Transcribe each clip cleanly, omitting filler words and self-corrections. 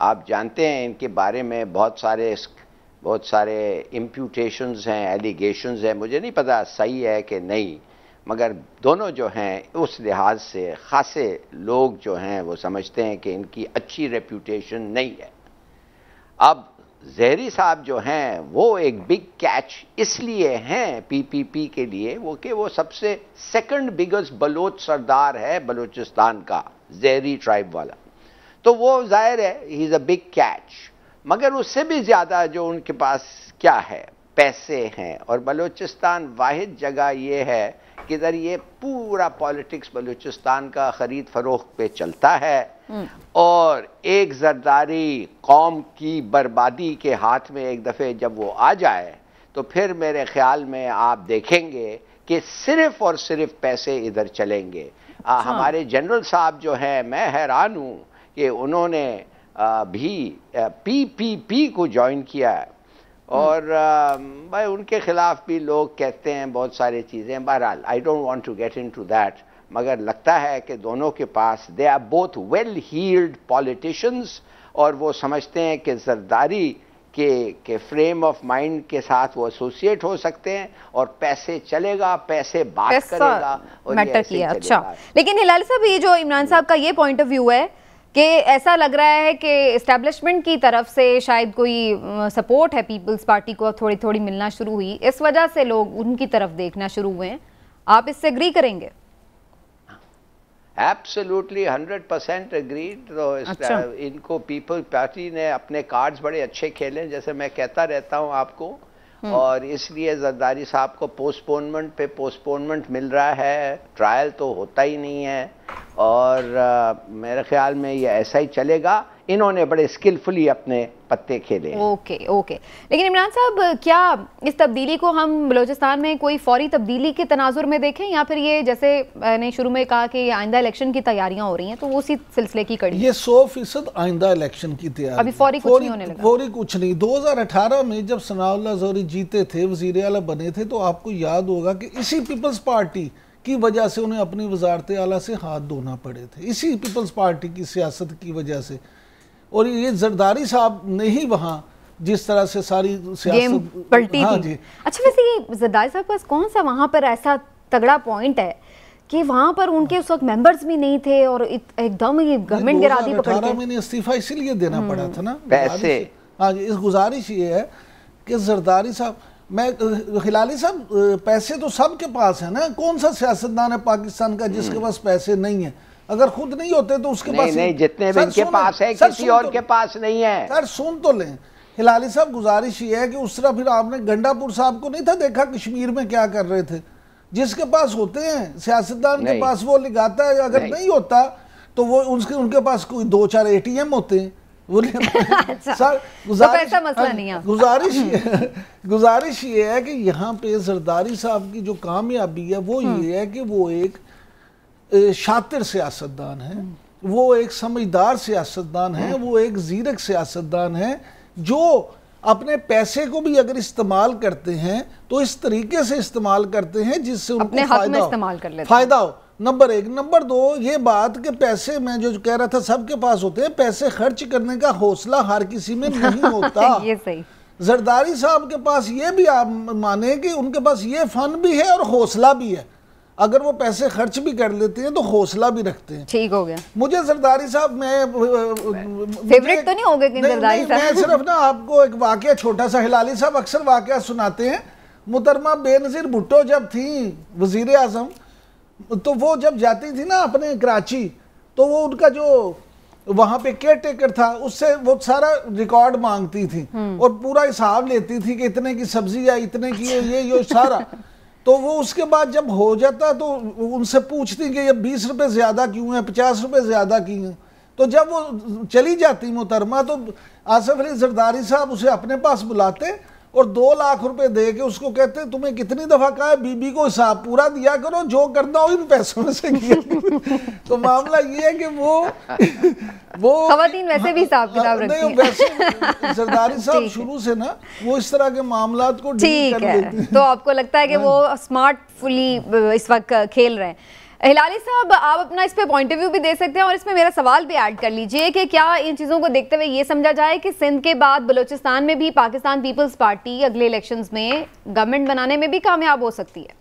آپ جانتے ہیں ان کے بارے میں بہت سارے امپیوٹیشنز ہیں، ایلیگیشنز ہیں، مجھے نہیں پتا صحیح ہے کہ نہیں، مگر دونوں جو ہیں اس لحاظ سے خاصے لوگ جو ہیں وہ سمجھتے ہیں کہ ان کی اچھی ریپیوٹیشن نہیں ہے۔ اب زہری صاحب جو ہیں وہ ایک بگ کیچ اس لیے ہیں پی پی پی کے لیے کہ وہ سب سے سیکنڈ بگسٹ بلوچ سردار ہے بلوچستان کا، زہری ٹرائب والا، تو وہ ظاہر ہے ہی از اے بگ کیچ، مگر اس سے بھی زیادہ جو ان کے پاس کیا ہے، پیسے ہیں، اور بلوچستان واحد جگہ یہ ہے کہ ادھر یہ پورا پالیٹکس بلوچستان کا خرید فروخت پہ چلتا ہے، اور ایک زرداری قوم کی بربادی کے ہاتھ میں ایک دفعہ جب وہ آ جائے تو پھر میرے خیال میں آپ دیکھیں گے کہ صرف اور صرف پیسے ادھر چلیں گے۔ ہمارے جنرل صاحب جو ہیں، میں حیران ہوں کہ انہوں نے بھی پی پی پی کو جوائن کیا ہے، اور بھائی ان کے خلاف بھی لوگ کہتے ہیں بہت ساری چیزیں، بہرحال I don't want to get into that, مگر لگتا ہے کہ دونوں کے پاس they are both well held politicians, اور وہ سمجھتے ہیں کہ زرداری کے فریم آف مائنڈ کے ساتھ وہ ایسوسیٹ ہو سکتے ہیں، اور پیسے چلے گا، پیسے بات کرے گا، اور یہ ایسے چلے گا۔ اچھا، لیکن ہلال صاحب یہ جو عمران صاحب کا یہ پوائنٹ آف ویو ہے کہ ایسا لگ رہا ہے کہ اسٹیبلشمنٹ کی طرف سے شاید کوئی سپورٹ ہے پیپلز پارٹی کو تھوڑی تھوڑی ملنا شروع ہوئی، اس وجہ سے لوگ ان کی طرف دیکھنا شروع ہوئے ہیں، آپ اس سے اگری کریں گے؟ Absolutely 100% agreed. تو ان کو پیپل پارٹی نے اپنے کارڈز بڑے اچھے کھیلے، جیسے میں کہتا رہتا ہوں آپ کو، اور اس لیے زرداری صاحب کو پوسٹ پونمنٹ مل رہا ہے، ٹرائل تو ہوتا ہی نہیں ہے، اور میرے خیال میں یہ ایسا ہی چلے گا۔ انہوں نے بڑے اسکلفلی اپنے پتے کھیلے۔ اوکے لیکن عمران صاحب، کیا اس تبدیلی کو ہم بلوچستان میں کوئی فوری تبدیلی کے تناظر میں دیکھیں، یا پھر یہ جیسے میں نے شروع میں کہا کہ یہ آئندہ الیکشن کی تیاریاں ہو رہی ہیں تو وہ اسی سلسلے کی کڑی؟ یہ 100% آئندہ الیکشن کی تیاری، ابھی فوری کچھ نہیں ہونے لگا؟ فوری کچھ نہیں۔ 2018 میں جب ثناء اللہ زہری جیتے تھے، وزیر اعلیٰ بنے تھے، تو آپ کو یاد ہوگا کہ اسی پیپلز پارٹی کی وجہ سے انہیں اپنی وزارت اعلیٰ سے ہاتھ دھونا پڑے تھے، اسی پیپلز پارٹی کی سیاست کی وجہ سے، اور یہ زرداری صاحب نے ہی وہاں جس طرح سے ساری سیاست پلٹی تھی۔ اچھا، ویسے یہ زرداری صاحب کے پاس کون سا وہاں پر ایسا تگڑا پوائنٹ ہے کہ وہاں پر ان کے اس وقت ممبرز بھی نہیں تھے اور ایک دم یہ گورنمنٹ گرا دی پکڑ کے؟ 2018 میں نے استعفیٰ اسی لیے دینا پڑا تھا نا، پیسے۔ ہاں جی، اس گزارش یہ ہے کہ زرداری صاحب، ہلالی صاحب، پیسے تو سب کے پاس ہیں نا، کون سا سیاستدان ہے پاکستان کا جس کے پاس پیسے نہیں ہیں؟ اگر خود نہیں ہوتے تو اس کے پاس نہیں، جتنے بھی ان کے پاس ہے کسی اور کے پاس نہیں ہے۔ سر سن تو لیں، ہلالی صاحب، گزارش یہ ہے کہ اس طرح پھر آپ نے گنڈا پور صاحب کو نہیں تھا دیکھا کشمیر میں کیا کر رہے تھے؟ جس کے پاس ہوتے ہیں سیاستدان کے پاس وہ لگاتا ہے، اگر نہیں ہوتا تو وہ ان کے پاس کوئی 2-4 ATM ہوتے ہیں۔ گزارش یہ ہے کہ یہاں پہ زرداری صاحب کی جو کامیابی ہے وہ یہ ہے کہ وہ ایک شاطر سیاستدان ہے، وہ ایک سمجھدار سیاستدان ہے، وہ ایک زیرک سیاستدان ہے، جو اپنے پیسے کو بھی اگر استعمال کرتے ہیں تو اس طریقے سے استعمال کرتے ہیں جس سے ان کو فائدہ ہو۔ نمبر 1۔ نمبر 2، یہ بات کہ پیسے، میں جو کہہ رہا تھا سب کے پاس ہوتے ہیں، پیسے خرچ کرنے کا حوصلہ ہر کسی میں نہیں ہوتا۔ یہ صحیح۔ زرداری صاحب کے پاس یہ بھی آپ مانیں کہ ان کے پاس یہ فن بھی ہے اور حوصلہ بھی ہے، اگر وہ پیسے خرچ بھی کر لیتے ہیں تو حوصلہ بھی رکھتے ہیں۔ ٹھیک ہو گیا۔ مجھے زرداری صاحب، میں فیوریٹ تو نہیں ہو گئے کہ زرداری صاحب؟ میں صرف نا آپ کو ایک واقعہ چھوٹا سا، ہلالی صاحب اکثر واقعہ سناتے ہیں، محترمہ بے نظیر بھٹو جب تھیں وزیر اعظم تو وہ جب جاتی تھی نا اپنے کراچی، تو وہ ان کا جو وہاں پہ کیئر ٹیکر تھا اس سے وہ سارا ریکارڈ مانگتی تھی اور پورا حساب لیتی تھی کہ اتنے کی سبزی ہے، اتنے کی یہ سارا، تو وہ اس کے بعد جب ہو جاتا تو ان سے پوچھتی کہ یہ 20 روپے زیادہ کیوں ہیں، 50 روپے زیادہ کیوں ہیں، تو جب وہ چلی جاتی محترمہ تو آصف علی زرداری صاحب اسے اپنے پاس بلاتے اور 2 لاکھ روپے دے کے اس کو کہتے تمہیں کتنی دفعہ کہا ہے بی بی کو حساب پورا دیا کرو، جو کرنا ہو ان پیسوں میں سے کیا۔ تو معاملہ یہ ہے کہ وہ خواتین ویسے بھی حساب کتاب رکھتی ہیں۔ ویسے زرداری صاحب شروع سے نا وہ اس طرح کے معاملات کو ڈیل کر لیتے ہیں۔ تو آپ کو لگتا ہے کہ وہ اسمارٹ فلی اس وقت کھیل رہے ہیں۔ ہلالی صاحب آپ اپنا اس پہ پوائنٹ آف ویو بھی دے سکتے ہیں اور اس میں میرا سوال بھی ایڈ کر لیجئے کہ کیا ان چیزوں کو دیکھتے ہوئے یہ سمجھا جائے کہ سندھ کے بعد بلوچستان میں بھی پاکستان پیپلز پارٹی اگلے الیکشنز میں گورنمنٹ بنانے میں بھی کامیاب ہو سکتی ہے؟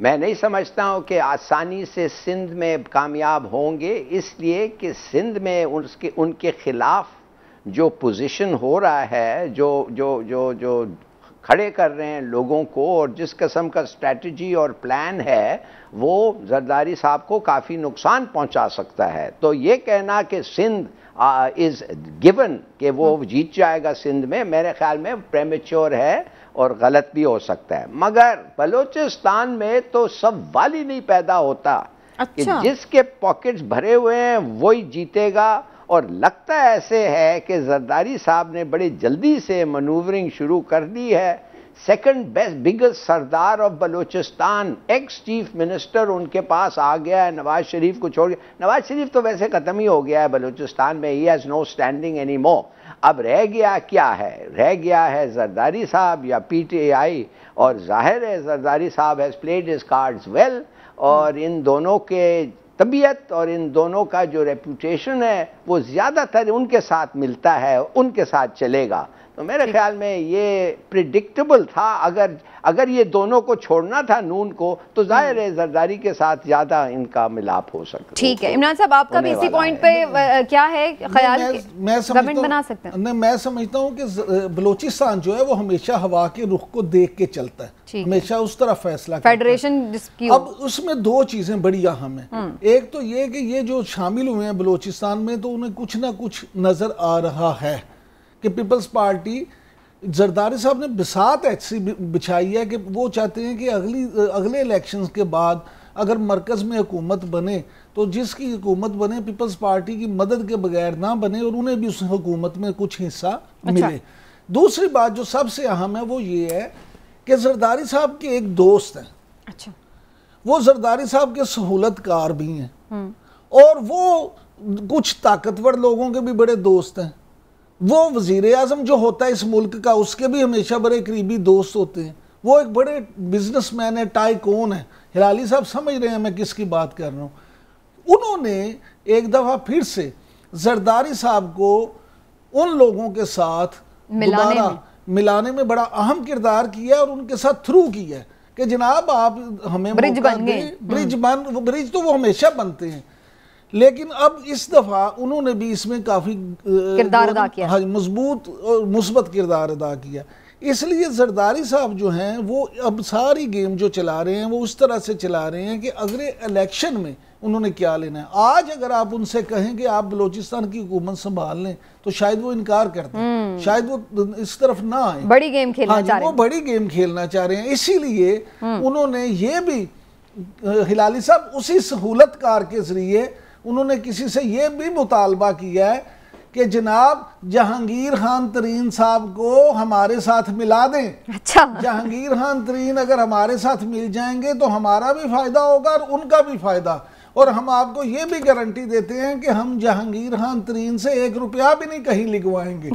میں نہیں سمجھتا ہوں کہ آسانی سے سندھ میں کامیاب ہوں گے، اس لیے کہ سندھ میں ان کے خلاف جو پوزیشن ہو رہا ہے، جو کھڑے کر رہے ہیں لوگوں کو، اور جس قسم کا اسٹریٹجی اور پلان ہے، وہ زرداری صاحب کو کافی نقصان پہنچا سکتا ہے۔ تو یہ کہنا کہ سندھ از گیون کہ وہ جیت جائے گا سندھ میں، میرے خیال میں پریمیچور ہے اور غلط بھی ہو سکتا ہے۔ مگر بلوچستان میں تو سوال ہی نہیں پیدا ہوتا کہ جس کے پاکٹس بھرے ہوئے ہیں وہی جیتے گا، اور لگتا ایسے ہے کہ زرداری صاحب نے بڑی جلدی سے منوورنگ شروع کر دی ہے۔ Second best biggest Sardar of Balochistan, x chief minister ان کے پاس آ گیا ہے، نواز شریف کو چھوڑ کے۔ نواز شریف تو ویسے ختم ہی ہو گیا ہے بلوچستان میں، he has no standing any more. اب رہ گیا کیا ہے؟ رہ گیا ہے زرداری صاحب یا پی ٹی آئی، اور ظاہر ہے زرداری صاحب has played his cards well, اور ان دونوں کے طبیعت اور ان دونوں کا جو ریپوٹیشن ہے وہ زیادہ تر ان کے ساتھ ملتا ہے، ان کے ساتھ چلے گا۔ تو میرے خیال میں یہ پریڈکٹیبل تھا۔ اگر یہ دونوں کو چھوڑنا تھا نون کو، تو ظاہر ہے زرداری کے ساتھ زیادہ ان کا ملاپ ہو سکتا ہے۔ ٹھیک ہے عمران صاحب، آپ کا بھی اسی پوائنٹ پہ کیا ہے خیال؟ گورنمنٹ بنا سکتے ہیں؟ میں سمجھتا ہوں کہ بلوچستان جو ہے وہ ہمیشہ ہوا کے رخ کو دیکھ کے چلتا ہے، ہمیشہ اس طرح فیصلہ کرتا ہے۔ فیڈریشن اب اس میں دو چیزیں بڑی اہم ہیں۔ ایک تو یہ کہ یہ جو شامل ہوئے ہیں بلوچستان میں، تو انہیں کچھ نہ کچھ نظر آ رہا ہے کہ پیپلز پارٹی، زرداری صاحب نے بساط ایسی بچھائی ہے کہ وہ چاہتے ہیں کہ اگلے الیکشنز کے بعد اگر مرکز میں حکومت بنے تو جس کی حکومت بنے پیپلز پارٹی کی مدد کے بغیر نہ بنے، اور انہیں بھی اس حکومت میں کچھ حصہ ملے۔ دوسری بات جو سب سے اہم ہے وہ یہ ہے کہ زرداری صاحب کے ایک دوست ہیں، وہ زرداری صاحب کے سہولت کار بھی ہیں، اور وہ کچھ طاقتور لوگوں کے بھی بڑے دوست ہیں۔ وہ وزیر اعظم جو ہوتا ہے اس ملک کا، اس کے بھی ہمیشہ بڑے قریبی دوست ہوتے ہیں۔ وہ ایک بڑے بزنس مین ہے، ٹائکون ہے۔ ہلالی صاحب سمجھ رہے ہیں میں کس کی بات کر رہا ہوں۔ انہوں نے ایک دفعہ پھر سے زرداری صاحب کو ان لوگوں کے ساتھ دوبارہ ملانے میں بڑا اہم کردار کیا، اور ان کے ساتھ تھرو کیا ہے کہ جناب آپ ہمیں موقع دیں۔ برج تو وہ ہمیشہ بنتے ہیں، لیکن اب اس دفعہ انہوں نے بھی اس میں کافی کردار ادا کیا، مضبوط اور مثبت کردار ادا کیا۔ اس لیے زرداری صاحب جو ہیں وہ اب ساری گیم جو چلا رہے ہیں وہ اس طرح سے چلا رہے ہیں کہ اگلے الیکشن میں انہوں نے کیا لینا ہے۔ آج اگر آپ ان سے کہیں کہ آپ بلوچستان کی حکومت سنبھال لیں تو شاید وہ انکار کر دیں، شاید وہ اس طرف نہ آئیں، بڑی گیم کھیلنا چاہ رہے ہیں، وہ بڑی گیم کھیلنا چاہ رہے ہیں۔ اسی لیے انہوں نے یہ بھی، ہلالی صاحب اسی سہولت کار کے ذریعے انہوں نے کسی سے یہ بھی مطالبہ کیا ہے کہ جناب جہانگیر خان ترین صاحب کو ہمارے ساتھ ملا دیں۔ جہانگیر خان ترین اگر ہمارے ساتھ مل جائیں گے تو ہمارا بھی فائدہ ہوگا اور ان کا بھی فائدہ، اور ہم آپ کو یہ بھی گارنٹی دیتے ہیں کہ ہم جہانگیر خان ترین سے 1 روپیہ بھی نہیں کہیں لگوائیں گے۔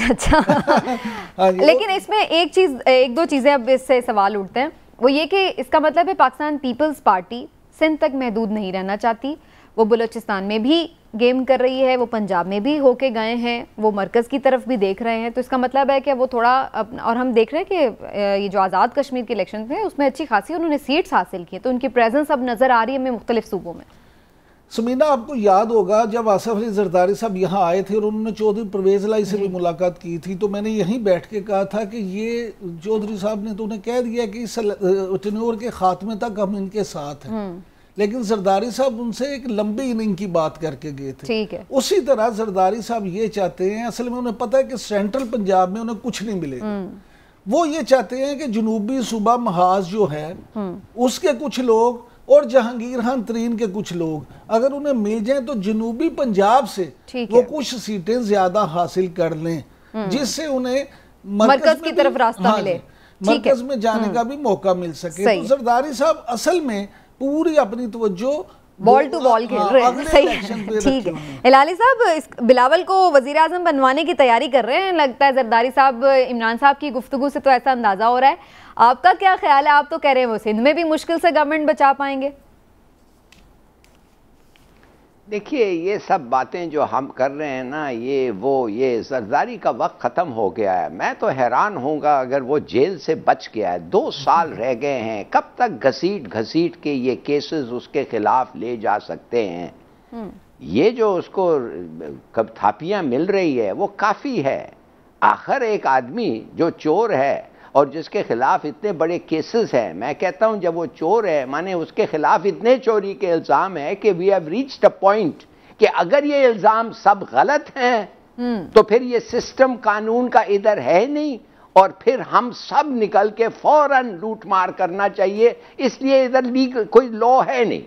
لیکن اس میں ایک دو چیزیں اب اس سے سوال اٹھتے ہیں، وہ یہ کہ اس کا مطلب ہے پاکستان پیپلز پارٹی سندھ تک محدود نہیں رہنا چاہتی، وہ بلوچستان میں بھی گیم کر رہی ہے، وہ پنجاب میں بھی ہو کے گئے ہیں، وہ مرکز کی طرف بھی دیکھ رہے ہیں۔ تو اس کا مطلب ہے کہ وہ تھوڑا، اور ہم دیکھ رہے ہیں کہ یہ جو آزاد کشمیر کے الیکشن تھے اس میں اچھی خاصی انہوں نے سیٹس حاصل کی، تو ان کی پریزنس اب نظر آ رہی ہے ہمیں مختلف صوبوں میں۔ سمینہ، آپ کو یاد ہوگا جب آصف علی زرداری صاحب یہاں آئے تھے اور انہوں نے چودھری پرویز الہی سے بھی ملاقات کی تھی، تو میں نے یہیں بیٹھ کے کہا تھا کہ یہ چودھری صاحب نے تو انہیں کہہ دیا کہ اس ٹینیور کے خاتمے تک ہم ان کے ساتھ ہیں، لیکن زرداری صاحب ان سے ایک لمبی اننگ کی بات کر کے گئے تھے۔ اسی طرح زرداری صاحب یہ چاہتے ہیں، اصل میں انہیں پتہ ہے کہ سینٹرل پنجاب میں انہیں کچھ نہیں ملے گا، وہ یہ چاہتے ہیں کہ جنوبی صوبہ محاذ جو ہے اس کے کچھ لوگ اور جہانگیر خان ترین کے کچھ لوگ اگر انہیں مل جائیں تو جنوبی پنجاب سے وہ کچھ سیٹیں زیادہ حاصل کر لیں، جس سے انہیں مرکز کی طرف راستہ ملے، مرکز میں جانے کا بھی موقع مل سکے۔ تو زرداری صاحب اصل میں پوری اپنی توجہ بال ٹو بال کھیل رہے ہیں. صحیح, ٹھیک ہے. ہلالی صاحب بلاول کو وزیر اعظم بنوانے کی تیاری کر رہے ہیں لگتا ہے. زرداری صاحب عمران صاحب کی گفتگو سے تو ایسا اندازہ ہو رہا ہے. آپ کا کیا خیال ہے؟ آپ تو کہہ رہے ہیں وہ سندھ میں بھی مشکل سے گورنمنٹ بچا پائیں گے. دیکھیے یہ سب باتیں جو ہم کر رہے ہیں نا, یہ زرداری کا وقت ختم ہو گیا ہے. میں تو حیران ہوں گا اگر وہ جیل سے بچ گیا ہے. 2 سال رہ گئے ہیں, کب تک گھسیٹ کے یہ کیسز اس کے خلاف لے جا سکتے ہیں؟ یہ جو اس کو کب تھاپیاں مل رہی ہے وہ کافی ہے. آخر ایک آدمی جو چور ہے اور جس کے خلاف اتنے بڑے کیسز ہیں, میں کہتا ہوں جب وہ چور ہے مانے اس کے خلاف اتنے چوری کے الزام ہے کہ we have reached a point کہ اگر یہ الزام سب غلط ہیں تو پھر یہ سسٹم قانون کا ادھر ہے نہیں, اور پھر ہم سب نکل کے فوراً لوٹ مار کرنا چاہیے. اس لیے ادھر کوئی لا ہے نہیں.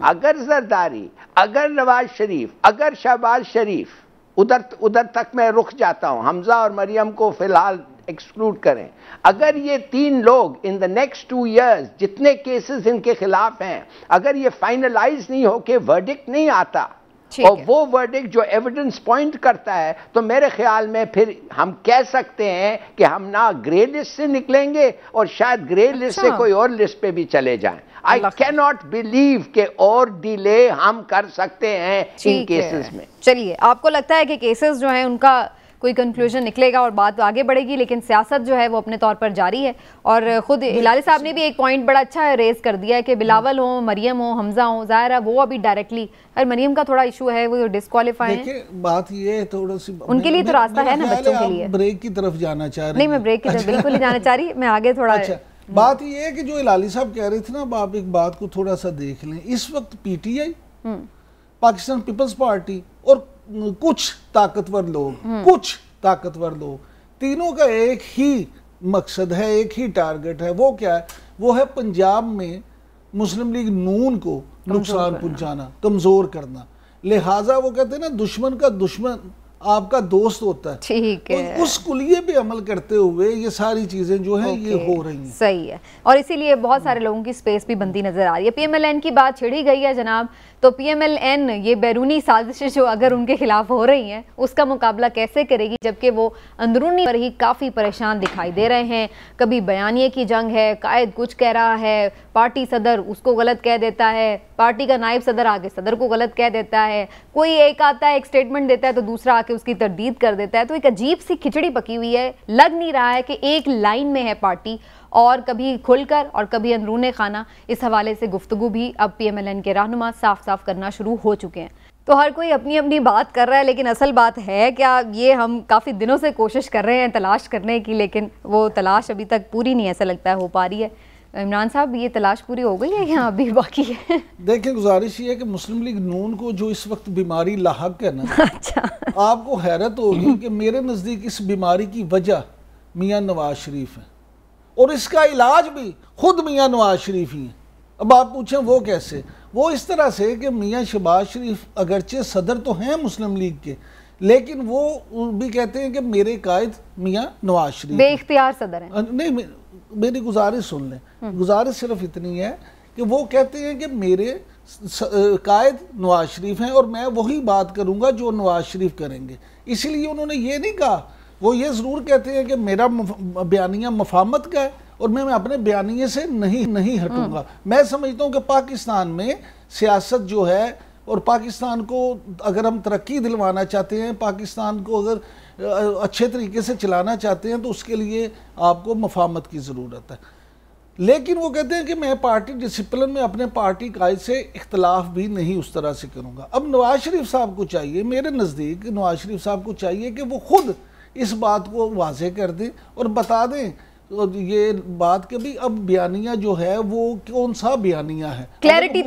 اگر زرداری, اگر نواز شریف, اگر شہباز شریف, ادھر تک میں رک جاتا ہوں, حمزہ اور مریم کو فی الحال ایکسکلوڈ کریں, اگر یہ 3 لوگ ان دا نیکسٹ 2 ایئرز جتنے کیسز ان کے خلاف ہیں اگر یہ فائنلائز نہیں ہو کے ورڈکٹ نہیں آتا اور وہ ورڈکٹ جو ایویڈنس پوائنٹ کرتا ہے تو میرے خیال میں پھر ہم کہہ سکتے ہیں کہ ہم نہ گرے لسٹ سے نکلیں گے اور شاید گرے لسٹ سے کوئی اور لسٹ پہ بھی چلے جائیں. I cannot believe کہ اور ڈیلے ہم کر سکتے ہیں ان کیسز میں. چلیے, آپ کو لگتا ہے کہ کیسز جو ہیں ان کا کوئی کنکلوژن نکلے گا اور بات آگے بڑھے گی, لیکن سیاست جو ہے وہ اپنے طور پر جاری ہے. اور خود ہلالی صاحب نے بھی ایک پوائنٹ بڑا اچھا ریز کر دیا ہے کہ بلاول ہوں, مریم ہوں, حمزہ ہوں, ظاہر ہے وہ ابھی ڈائریکٹلی, اور مریم کا تھوڑا ایشو ہے وہ ڈسکوالیفائی ہیں. دیکھیں بات یہ ہے تھوڑا سی ان کے لیے تو راستہ ہے نا بچوں کے لیے. بریک کی طرف جانا چاہ رہے ہیں؟ نہیں, میں بریک کی طرف بالکل نہیں جانا چاہ رہی, میں آگے تھوڑا. بات یہ ہے کہ جو ہلالی صاحب کہہ رہے تھے نا, اب آپ ایک بات کو تھوڑا سا دیکھ لیں. اس وقت P T I, Pakistan Peoples Party اور کچھ طاقتور لوگ, تینوں کا ایک ہی مقصد ہے, ایک ہی ٹارگٹ ہے. وہ کیا ہے؟ وہ ہے پنجاب میں مسلم لیگ نون کو نقصان پہنچانا, کمزور کرنا. لہٰذا وہ کہتے ہیں نا دشمن کا دشمن آپ کا دوست ہوتا ہے. ٹھیک ہے, اس کلیے پہ عمل کرتے ہوئے یہ ساری چیزیں جو ہیں یہ ہو رہی ہیں. صحیح ہے, اور اسی لیے بہت سارے لوگوں کی سپیس بھی بنتی نظر آ رہی ہے. پی ایم ایل این کی بات چھڑی گئی ہے جناب, تو پی ایم ایل این یہ بیرونی سازشیں جو اگر ان کے خلاف ہو رہی ہیں اس کا مقابلہ کیسے کرے گی, جبکہ وہ اندرونی پر ہی کافی پریشان دکھائی دے رہے ہیں. کبھی بیانیے کی جنگ ہے, قائد کچھ کہہ رہا ہے, پارٹی صدر اس کو غلط کہہ دیتا ہے, پارٹی کا نائب صدر آگے صدر کو غلط کہہ دیتا ہے, کوئی ایک آتا ہے ایک سٹیٹمنٹ دیتا ہے تو دوسرا آ کے اس کی تردید کر دیتا ہے. تو ایک عجیب سی کھچڑی پکی ہوئی ہے, لگ نہیں رہا ہے کہ ایک لائن میں ہے پارٹی, اور کبھی کھل کر اور کبھی اندرون خانہ. اس حوالے سے گفتگو بھی اب پی ایم ایل این کے رہنما صاف کرنا شروع ہو چکے ہیں. تو ہر کوئی اپنی اپنی بات کر رہا ہے, لیکن اصل بات ہے کیا, یہ ہم کافی دنوں سے کوشش کر رہے ہیں تلاش کرنے کی, لیکن وہ تلاش ابھی تک پوری نہیں ایسا لگتا ہے ہو پا رہی ہے. عمران صاحب یہ تلاش پوری ہو گئی ہے یا ابھی باقی ہے؟ دیکھیں گزارش یہ ہے کہ مسلم لیگ نون کو جو اس وقت بیماری لاحق ہے نا, آپ کو حیرت ہوگی کہ میرے نزدیک اس بیماری کی وجہ میاں نواز شریف ہے, اور اس کا علاج بھی خود میاں نواز شریف ہی ہیں. اب آپ پوچھیں وہ کیسے؟ وہ اس طرح سے کہ میاں شہباز شریف اگرچہ صدر تو ہیں مسلم لیگ کے, لیکن وہ بھی کہتے ہیں کہ میرے قائد میاں نواز شریف بے اختیار صدر ہیں. نہیں, میری گزارش سن لیں, گزارش صرف اتنی ہے کہ وہ کہتے ہیں کہ میرے قائد نواز شریف ہیں اور میں وہی بات کروں گا جو نواز شریف کریں گے. اسی لیے انہوں نے یہ نہیں کہا, وہ یہ ضرور کہتے ہیں کہ میرا بیانیہ مفاہمت کا ہے اور میں اپنے بیانیے سے نہیں ہٹوں گا. میں سمجھتا ہوں کہ پاکستان میں سیاست جو ہے, اور پاکستان کو اگر ہم ترقی دلوانا چاہتے ہیں, پاکستان کو اگر اچھے طریقے سے چلانا چاہتے ہیں, تو اس کے لیے آپ کو مفاہمت کی ضرورت ہے. لیکن وہ کہتے ہیں کہ میں پارٹی ڈسپلن میں اپنے پارٹی قائد سے اختلاف بھی نہیں اس طرح سے کروں گا. اب نواز شریف صاحب کو چاہیے, میرے نزدیک نواز شریف صاحب کو چاہیے کہ وہ خود اس بات کو واضح کر دیں اور بتا دیں یہ بات کہ بھی اب بیانیہ جو ہے وہ کون سا بیانیہ ہے, کلیئرٹی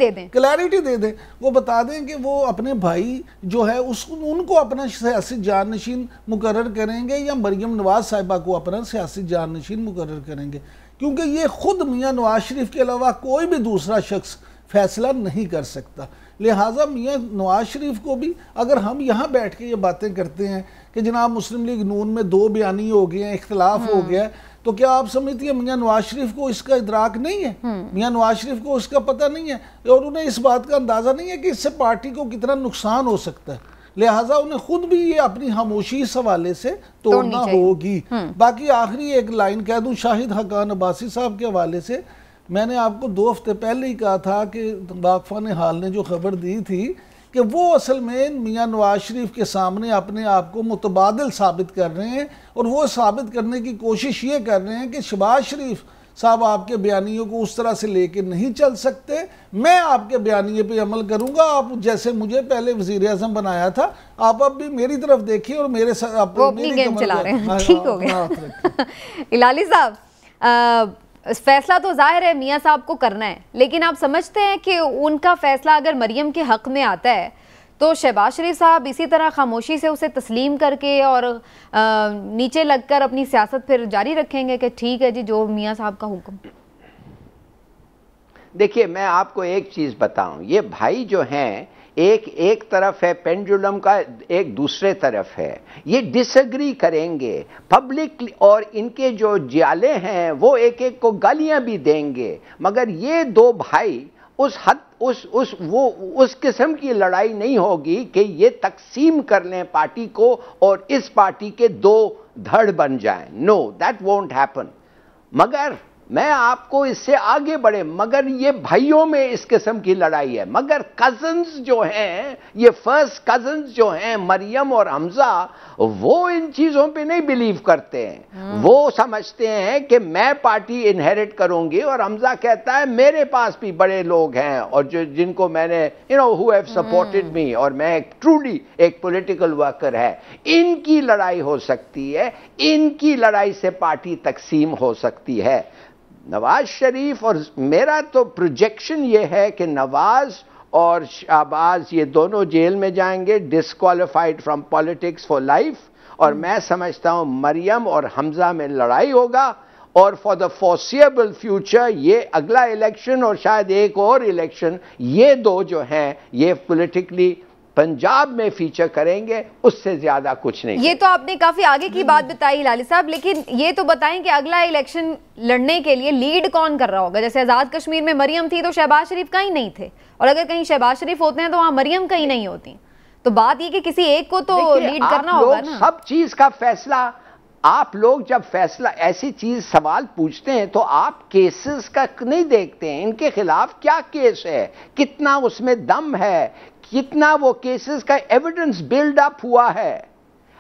دے دیں. وہ بتا دیں کہ وہ اپنے بھائی جو ہے ان کو اپنا سیاسی جانشین مقرر کریں گے یا مریم نواز صاحبہ کو اپنا سیاسی جانشین مقرر کریں گے, کیونکہ یہ خود میاں نواز شریف کے علاوہ کوئی بھی دوسرا شخص فیصلہ نہیں کر سکتا. لہٰذا میاں نواز شریف کو بھی اگر ہم یہاں بیٹھ کے یہ باتیں کرتے ہیں کہ جناب مسلم لیگ نون میں 2 بیانی ہو گئے ہیں, اختلاف ہو گیا ہے, تو کیا آپ سمجھتی ہیں میاں نواز شریف کو اس کا ادراک نہیں ہے؟ میاں نواز شریف کو اس کا پتہ نہیں ہے اور انہیں اس بات کا اندازہ نہیں ہے کہ اس سے پارٹی کو کتنا نقصان ہو سکتا ہے. لہٰذا انہیں خود بھی یہ اپنی خاموشی اس حوالے سے توڑنا ہوگی. باقی آخری ایک لائن کہہ دوں شاہد حقان عباسی صاحب کے حوالے سے, میں نے آپ کو 2 ہفتے پہلے ہی کہا تھا کہ واقفان حال نے جو خبر دی تھی کہ وہ اصل میں میاں نواز شریف کے سامنے اپنے آپ کو متبادل ثابت کر رہے ہیں, اور وہ ثابت کرنے کی کوشش یہ کر رہے ہیں کہ شہباز شریف صاحب آپ کے بیانیوں کو اس طرح سے لے کے نہیں چل سکتے, میں آپ کے بیانیے پہ عمل کروں گا, آپ جیسے مجھے پہلے وزیر اعظم بنایا تھا آپ اب بھی میری طرف دیکھیں اور میرے ساتھ وہ اپنی گیم چلا رہے ہیں. ٹھیک ہو گیا. ہلالی صاحب, فیصلہ تو ظاہر ہے میاں صاحب کو کرنا ہے, لیکن آپ سمجھتے ہیں کہ ان کا فیصلہ اگر مریم کے حق میں آتا ہے تو شہباز شریف صاحب اسی طرح خاموشی سے اسے تسلیم کر کے اور نیچے لگ کر اپنی سیاست پھر جاری رکھیں گے کہ ٹھیک ہے جی جو میاں صاحب کا حکم؟ دیکھیے میں آپ کو ایک چیز بتاؤں, یہ بھائی جو ہیں ایک طرف ہے پینڈولم کا, ایک دوسرے طرف ہے, یہ ڈس ایگری کریں گے پبلک, اور ان کے جو جیالے ہیں وہ ایک کو گالیاں بھی دیں گے, مگر یہ 2 بھائی اس قسم کی لڑائی نہیں ہوگی کہ یہ تقسیم کر لیں پارٹی کو اور اس پارٹی کے 2 دھڑ بن جائیں. نو, دیٹ وونٹ ہیپن. مگر میں آپ کو اس سے آگے بڑھے, مگر یہ بھائیوں میں اس قسم کی لڑائی ہے, مگر کزنز جو ہیں, یہ فرسٹ کزنز جو ہیں مریم اور حمزہ, وہ ان چیزوں پہ نہیں بیلیو کرتے ہیں. وہ سمجھتے ہیں کہ میں پارٹی انہیریٹ کروں گی, اور حمزہ کہتا ہے میرے پاس بھی بڑے لوگ ہیں اور جن کو میں نے who have supported me, اور میں ٹرولی ایک پولیٹیکل ورکر ہے. ان کی لڑائی ہو سکتی ہے, ان کی لڑائی سے پارٹی تقسیم ہو سکتی ہے. نواز شریف اور میرا تو پروجیکشن یہ ہے کہ نواز اور شہباز یہ دونوں جیل میں جائیں گے, disqualified from politics for life, اور میں سمجھتا ہوں مریم اور حمزہ میں لڑائی ہوگا, اور فار دا فورسیبل فیوچر یہ اگلا الیکشن اور شاید ایک اور الیکشن, یہ 2 جو ہیں یہ پولیٹیکلی پنجاب میں فیچر کریں گے, اس سے زیادہ کچھ نہیں. یہ تو آپ نے کافی آگے کی بات بتائی لالی صاحب, لیکن یہ تو بتائیں کہ اگلا الیکشن لڑنے کے لیے لیڈ کون کر رہا ہوگا؟ جیسے آزاد کشمیر میں مریم تھی تو شہباز شریف کہیں نہیں تھے, اور اگر کہیں شہباز شریف ہوتے ہیں تو وہاں مریم کہیں نہیں ہوتی. تو بات یہ کہ کسی ایک کو تو لیڈ کرنا ہوگا نا. سب چیز کا فیصلہ آپ لوگ جب فیصلہ ایسی چیز سوال پوچھتے ہیں تو آپ کیسز کا نہیں دیکھتے ہیں, ان کے خلاف کیا کیس ہے, کتنا اس میں دم ہے, کتنا وہ کیسز کا ایویڈنس بلڈ اپ ہوا ہے.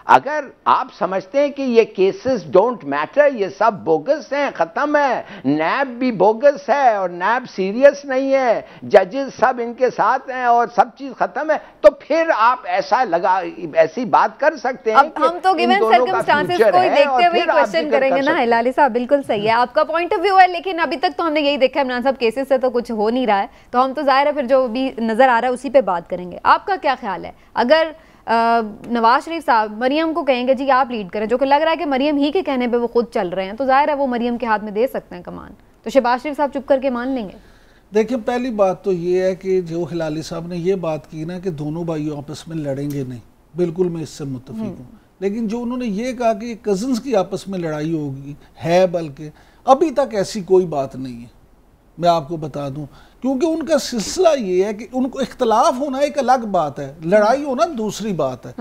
اگر آپ سمجھتے ہیں کہ یہ کیسز ڈونٹ میٹر, یہ سب بوگس ہیں, ختم ہے, نیب بھی بوگس ہے اور نیب سیریس نہیں ہے, ججز سب ان کے ساتھ ہیں اور سب چیز ختم ہے, تو پھر آپ ایسی بات کر سکتے ہیں. اب ہم تو گیون سرکمسٹانسز کو ہی دیکھتے ہوئے کوشچن کریں گے نا. ہلالی صاحب بالکل صحیح ہے, آپ کا پوائنٹ آف ویو ہے, لیکن ابھی تک تو ہم نے یہی دیکھا ہے عمران صاحب کیسز سے تو کچھ ہو نہیں رہا ہے, تو ہم تو ظاہر ہے پھر جو بھی نظر آ رہا ہے اسی پہ بات کریں گے. آپ کا کیا خیال ہے اگر نواز شریف صاحب مریم کو کہیں گے جی آپ لیڈ کریں, جو کہ لگ رہا ہے کہ مریم ہی کے کہنے پہ وہ خود چل رہے ہیں, تو ظاہر ہے وہ مریم کے ہاتھ میں دے سکتے ہیں کمان, تو شہباز شریف صاحب چپ کر کے مان لیں گے؟ دیکھیں پہلی بات تو یہ ہے کہ جو ہلالی صاحب نے یہ بات کی نا کہ دونوں بھائیوں آپس میں لڑیں گے نہیں, بالکل میں اس سے متفق ہوں, لیکن جو انہوں نے یہ کہا کہ کزنز کی آپس میں لڑائی ہوگی ہے, بلکہ ابھی تک ایسی کوئی بات نہیں ہے, میں آپ کو بتا دوں, کیونکہ ان کا سلسلہ یہ ہے کہ ان کو اختلاف ہونا ایک الگ بات ہے, لڑائی ہونا دوسری بات ہے.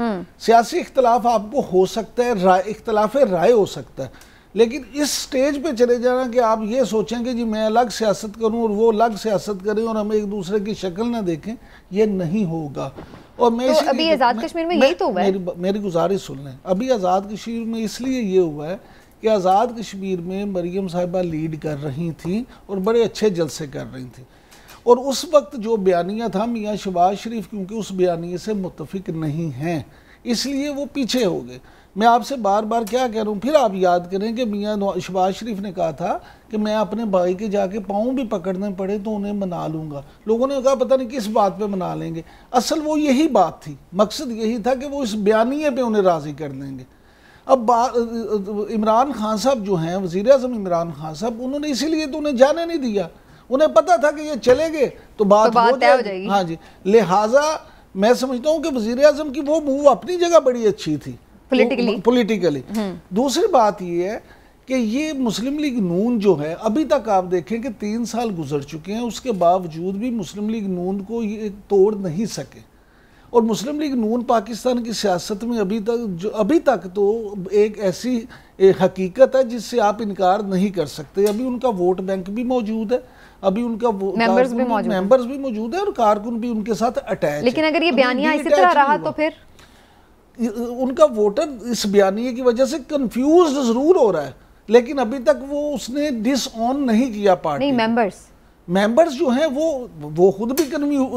سیاسی اختلاف آپ کو ہو سکتا ہے, اختلاف رائے ہو سکتا ہے, لیکن اس سٹیج پہ چلے جانا کہ آپ یہ سوچیں کہ جی میں الگ سیاست کروں اور وہ الگ سیاست کریں اور ہم ایک دوسرے کی شکل نہ دیکھیں, یہ نہیں ہوگا. اور میں تو ابھی آزاد کشمیر میں یہی تو ہوا ہے. میری گزارش سن لیں, ابھی آزاد کشمیر میں اس لیے یہ ہوا ہے کہ آزاد کشمیر میں مریم صاحبہ لیڈ کر رہی تھیں اور بڑے اچھے جلسے کر رہی تھیں, اور اس وقت جو بیانیہ تھا میاں شہباز شریف کیونکہ اس بیانیے سے متفق نہیں ہیں, اس لیے وہ پیچھے ہو گئے. میں آپ سے بار بار کیا کہہ رہا ہوں, پھر آپ یاد کریں کہ میاں شہباز شریف نے کہا تھا کہ میں اپنے بھائی کے جا کے پاؤں بھی پکڑنے پڑے تو انہیں منا لوں گا. لوگوں نے کہا پتہ نہیں کس بات پہ منا لیں گے, اصل وہ یہی بات تھی, مقصد یہی تھا کہ وہ اس بیانیے پہ انہیں راضی کر لیں گے. اب عمران خان صاحب جو ہیں وزیر اعظم عمران خان صاحب, انہوں نے اسی لیے تو انہیں جانے نہیں دیا, انہیں پتا تھا کہ یہ چلے گے تو بات ہو جائے گی. ہاں جی, لہٰذا میں سمجھتا ہوں کہ وزیر اعظم کی وہ موو اپنی جگہ بڑی اچھی تھی پولیٹیکلی. دوسری بات یہ ہے کہ یہ مسلم لیگ نون جو ہے, ابھی تک آپ دیکھیں کہ 3 سال گزر چکے ہیں, اس کے باوجود بھی مسلم لیگ نون کو یہ توڑ نہیں سکے. اور مسلم لیگ نون پاکستان کی سیاست میں ابھی تک تو ایک ایسی حقیقت ہے جس سے آپ انکار نہیں کر سکتے. ابھی ان کا ووٹ بینک بھی موجود ہے, ابھی ان کا ممبرز بھی موجود ہے, اور کارکن بھی ان کے ساتھ اٹیچ. لیکن اگر یہ بیانیہ اسی طرح رہا تو پھر ان کا ووٹر اس بیانیے کی وجہ سے کنفیوزڈ ضرور ہو رہا ہے, لیکن ابھی تک وہ اس نے ڈس آن نہیں کیا پارٹی. نہیں, ممبرز جو ہیں وہ خود بھی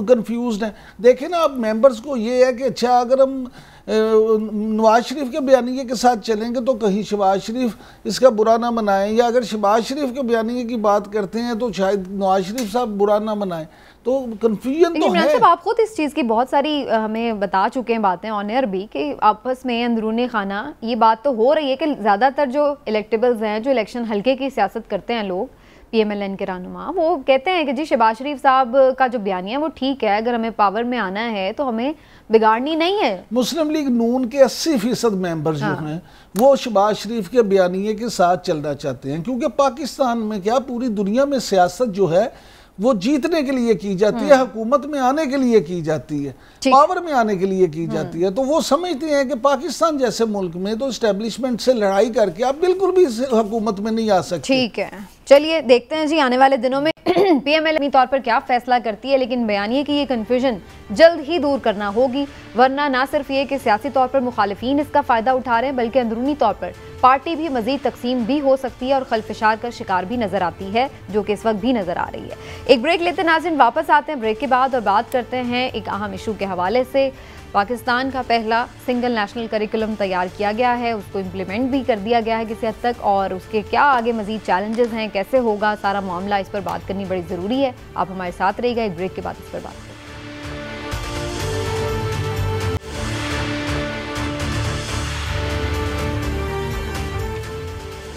کنفیوزڈ ہیں. دیکھیں نا, اب ممبرز کو یہ ہے کہ اچھا اگر ہم نواز شریف کے بیانیے کے ساتھ چلیں گے تو کہیں شہباز شریف اس کا برا نہ منائیں, یا اگر شہباز شریف کے بیانیے کی بات کرتے ہیں تو شاید نواز شریف صاحب برا نہ منائیں. تو کنفیوژن تو ہے. آپ خود اس چیز کی بہت ساری ہمیں بتا چکے ہیں باتیں آن ایئر بھی, کہ آپس میں اندرون خانہ یہ بات تو ہو رہی ہے کہ زیادہ تر جو الیکٹیبلز ہیں, جو الیکشن حلقے کی سیاست کرتے ہیں لوگ, پی ایم ایل این کے رہنما, وہ کہتے ہیں کہ جی شہباز شریف صاحب کا جو بیانیہ ہے وہ ٹھیک ہے, اگر ہمیں پاور میں آنا ہے تو ہمیں بگاڑنی نہیں ہے. مسلم لیگ نون کے 80% ممبر جو ہیں وہ شہباز شریف کے بیانیے کے ساتھ چلنا چاہتے ہیں, کیونکہ پاکستان میں کیا پوری دنیا میں سیاست جو ہے وہ جیتنے کے لیے کی جاتی ہے, حکومت میں آنے کے لیے کی جاتی ہے, پاور میں آنے کے لیے کی جاتی ہے. تو وہ سمجھتے ہیں کہ پاکستان جیسے ملک میں تو اسٹیبلشمنٹ سے لڑائی کر کے آپ بالکل بھی حکومت میں نہیں آ سکتے. ٹھیک ہے, چلیے دیکھتے ہیں جی آنے والے دنوں میں پی ایم ایل اپنی طور پر کیا فیصلہ کرتی ہے, لیکن بیانیے کی یہ کنفیوژن جلد ہی دور کرنا ہوگی, ورنہ نہ صرف یہ کہ سیاسی طور پر مخالفین اس کا فائدہ اٹھا رہے ہیں, بلکہ اندرونی طور پر پارٹی بھی مزید تقسیم بھی ہو سکتی ہے اور خلفشار کا شکار بھی نظر آتی ہے, جو کہ اس وقت بھی نظر آ رہی ہے. ایک بریک لیتے ہیں ناظرین, واپس آتے ہیں بریک کے بعد اور بات کرتے ہیں ایک اہم ایشو کے حوالے سے. پاکستان کا پہلا سنگل نیشنل کریکولم تیار کیا گیا ہے, اس کو امپلیمنٹ بھی کر دیا گیا ہے کسی حد تک, اور اس کے کیا آگے مزید چیلنجز ہیں, کیسے ہوگا سارا معاملہ, اس پر بات کرنی بڑی ضروری ہے. آپ ہمارے ساتھ رہیے گا, ایک بریک کے بعد اس پر بات کریں.